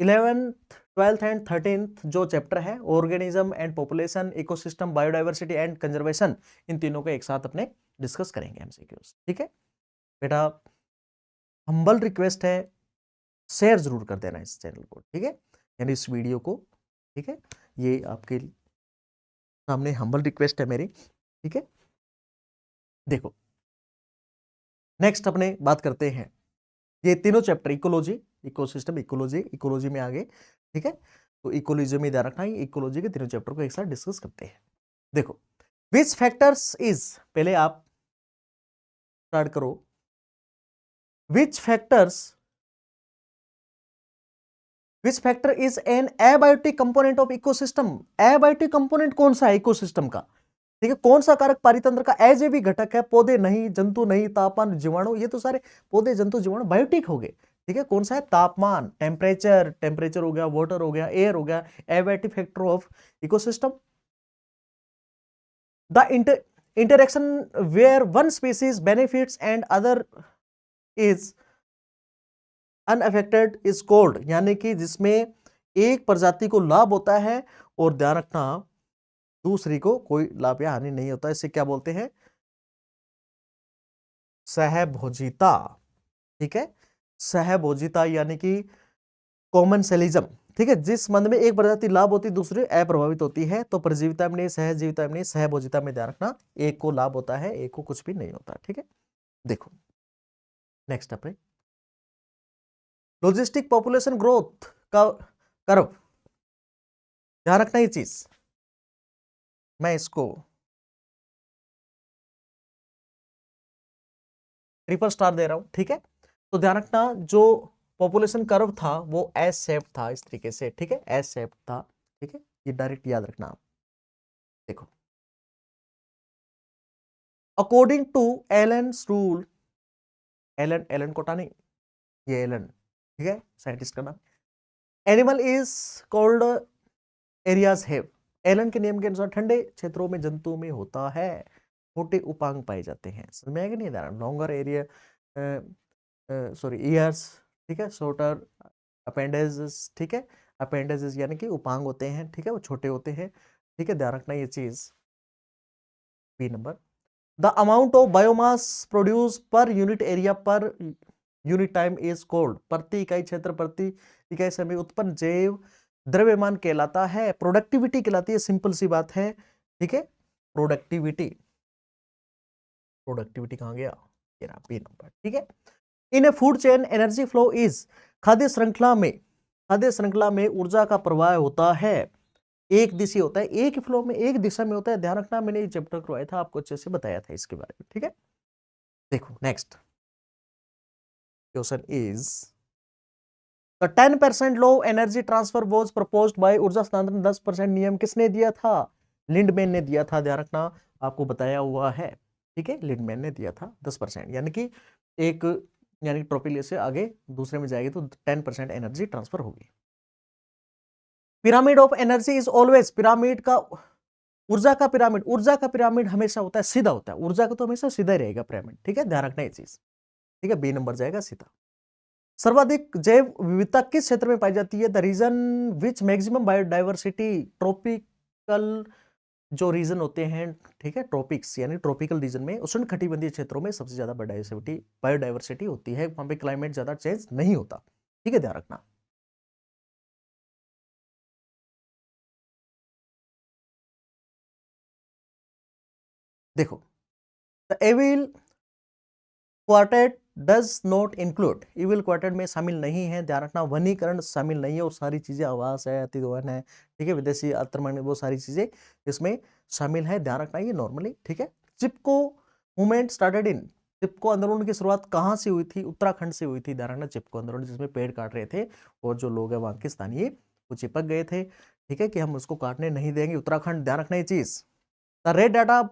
Speaker 1: 11th, 12th एंड 13th जो चैप्टर है, organism and population, ecosystem, biodiversity and conservation, इन तीनों को एक साथ अपने डिस्कस करेंगे एमसीक्यूज, ठीक है बेटा। हम्बल रिक्वेस्ट है, शेयर जरूर कर देना इस चैनल को, ठीक है, यानी इस वीडियो को, ठीक है, ये आपके सामने हम्बल रिक्वेस्ट है मेरी, ठीक है। देखो, नेक्स्ट अपने बात करते हैं, ये तीनों chapter, ecology, ecosystem, ecology, ecology में आगे, ठीक है, तो इकोलॉजी में ध्यान रखना, इकोलॉजी के तीनों चैप्टर को एक साथ डिस्कस करते हैं। देखो, विच फैक्टर्स इज, पहले आप स्टार्ट करो, which factor is an abiotic component of ecosystem, abiotic component कौन सा है इकोसिस्टम का? ठीक है, कौन सा कारक पारितंत्र का अजैविक घटक है? पौधे नहीं, जंतु नहीं, तापमान, जीवाणु, ये तो सारे पौधे, जंतु, जीवाणु बायोटिक हो गए, ठीक है। कौन सा है? तापमान, टेम्परेचर हो गया, वाटर हो गया, एयर हो गया, abiotic factor of ecosystem. The interaction where one species benefits and other is unaffected is called, यानी कि जिसमें एक प्रजाति को लाभ होता है और ध्यान रखना दूसरी को कोई लाभ या हानि नहीं होता, इसे क्या बोलते हैं? सहभोजिता, ठीक है, सहभोजिता यानी कि कॉमनसेलिज्म, ठीक है, जिस संबंध में एक प्रजाति लाभ होती है दूसरी अप्रभावित होती है, तो परजीविता में नहीं, सहजीविता में नहीं, सहभोजिता में ध्यान रखना, एक को लाभ होता है, एक को कुछ भी नहीं होता, ठीक है। देखो, नेक्स्ट अपने लॉजिस्टिक पॉपुलेशन ग्रोथ का कर्व, ध्यान रखना ये चीज, मैं इसको ट्रिपल स्टार दे रहा हूं, ठीक है। तो ध्यान रखना, जो पॉपुलेशन कर्व था वो एस शेप था, इस तरीके से, ठीक है, एस शेप था, ठीक है, ये डायरेक्ट याद रखना आप। देखो, according to Allen's rule, Allen Kota नहीं, ये एलन, ठीक है, साइंटिस्ट का नाम। Animal is called areas have, Allen के नियम के अनुसार ठंडे क्षेत्रों में जंतु में होता है छोटे उपांग पाए जाते हैं। समझ में आएगा नहीं आ रहा? लॉन्गर एरिया, सॉरी ईयर्स, ठीक है, शॉर्टर अपेंडेजेस, ठीक है, अपेंडेजेस यानी कि उपांग होते हैं, ठीक है, वो छोटे होते हैं, ठीक है, ध्यान रखना ये चीज। B number, the amount of biomass produce per unit area per unit time is called, प्रति इकाई क्षेत्र प्रति इकाई समय उत्पन्न जैव द्रव्यमान कहलाता है, प्रोडक्टिविटी कहलाती है। सिंपल सी बात है, ठीक है, प्रोडक्टिविटी, प्रोडक्टिविटी कहां गया, ये रहा बी नंबर, ठीक है। In a food chain energy flow is, खाद्य श्रृंखला में ऊर्जा का प्रवाह होता है, एक दिशा होता है, एक फ्लो में एक दिशा में होता है। ध्यान रखना, मैंने ये चैप्टर करवाया था, आपको अच्छे से बताया था इसके बारे में, ठीक है। देखो next question is, the 10% low energy transfer was proposed by, ऊर्जा स्थानांतरण 10% नियम किसने दिया था? लिंडमैन ने दिया था। ध्यान रखना, आपको बताया हुआ है, ठीक है, लिंडमैन ने दिया था 10%, यानी कि एक, यानी ट्रोपिलियस से आगे दूसरे में जाएगी तो 10% एनर्जी ट्रांसफर होगी। Pyramid of energy is always, pyramid का, ऊर्जा का पिरामिड हमेशा होता है सीधा होता है, ऊर्जा का तो हमेशा सीधा ही रहेगा पिरामिड, ठीक है, ध्यान रखना ये चीज, ठीक है, बी नंबर जाएगा सीधा। सर्वाधिक जैव विविधता किस क्षेत्र में पाई जाती है? The region which maximum biodiversity, tropical जो रीजन होते हैं, ठीक है, ट्रॉपिक्स यानी ट्रॉपिकल रीजन में, उष्ण कटिबंधीय क्षेत्रों में सबसे ज्यादा बायोडाइवर्सिटी होती है, वहां पे क्लाइमेट ज्यादा चेंज नहीं होता, ठीक है, ध्यान रखना। देखो, the evil quartet does not include, evil quartet में शामिल नहीं है, ध्यान रखना, वनीकरण शामिल नहीं है, और सारी चीजें, आवास है, अतिदोहन है, ठीक है, विदेशी आक्रमण, वो सारी चीजें इसमें शामिल है, ध्यान रखना ये नॉर्मली, ठीक है। चिपको मूवमेंट स्टार्टेड इन, चिपको आंदोलन की शुरुआत कहाँ से हुई थी? उत्तराखंड से हुई थी, ध्यान रखना, चिपको आंदोलन, जिसमें पेड़ काट रहे थे और जो लोग हैं वहां के स्थानीय वो चिपक गए थे, ठीक है, कि हम उसको काटने नहीं देंगे, उत्तराखंड, ध्यान रखना ये चीज। The red data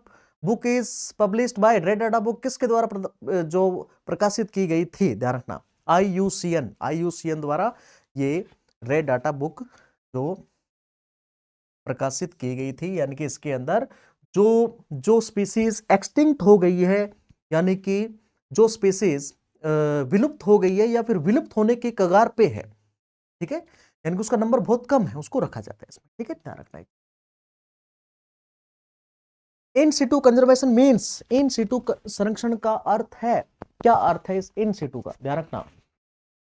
Speaker 1: book is published by, red data book किसके द्वारा जो प्रकाशित की गई थी? ध्यान रखना, आईयूसीएन द्वारा ये रेड डाटा बुक जो प्रकाशित की गई थी, यानी कि इसके अंदर जो जो स्पीसीज एक्सटिंक्ट हो गई है, यानी कि जो स्पीसीज विलुप्त हो गई है या फिर विलुप्त होने के कगार पे है, ठीक है, यानी कि उसका नंबर बहुत कम है, उसको रखा जाता है इसमें, ठीक है, ध्यान रखना है। इन सिटू कंजर्वेशन मीन्स, इन सिटू संरक्षण का अर्थ है, क्या अर्थ है इस इन सिटू का? ध्यान रखना,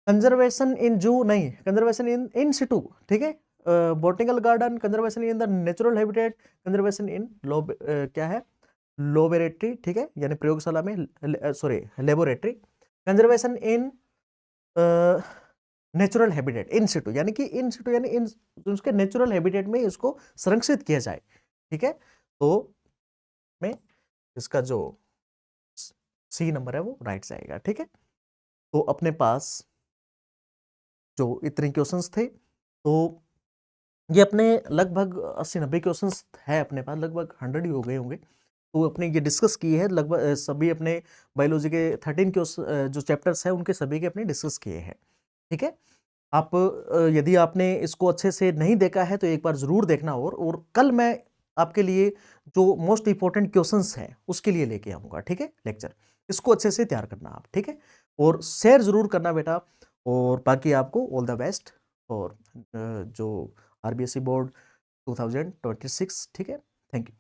Speaker 1: कंजर्वेशन इन जू नहीं, कंजर्वेशन इन इन सिटू, ठीक है, botanical garden, conservation in the natural habitat, conservation in क्या है, लोबोरेटरी, ठीक है, यानी प्रयोगशाला में, sorry laboratory, conservation in natural habitat, in situ यानी कि इन सिटू यानी इन उसके नेचुरल हैबिटेट में इसको संरक्षित किया जाए, ठीक है। तो में इसका जो सी नंबर है वो राइट जाएगा, ठीक है। तो अपने पास जो इतने क्वेश्चंस थे, तो ये अपने लगभग 80-90 क्वेश्चंस है अपने पास, लगभग 100 ही हो गए होंगे। तो अपने ये डिस्कस किए हैं लगभग सभी अपने बायोलॉजी के 13 क्वेश्चन जो चैप्टर्स हैं उनके सभी के अपने डिस्कस किए हैं, ठीक है। आप यदि आपने इसको अच्छे से नहीं देखा है तो एक बार जरूर देखना, और कल मैं आपके लिए जो मोस्ट इंपॉर्टेंट क्वेश्चंस हैं उसके लिए लेके आऊंगा, ठीक है, लेक्चर, इसको अच्छे से तैयार करना आप, ठीक है, और शेयर जरूर करना बेटा। और बाकी आपको ऑल द बेस्ट और जो आरबीएसई बोर्ड 2026, ठीक है, थैंक यू।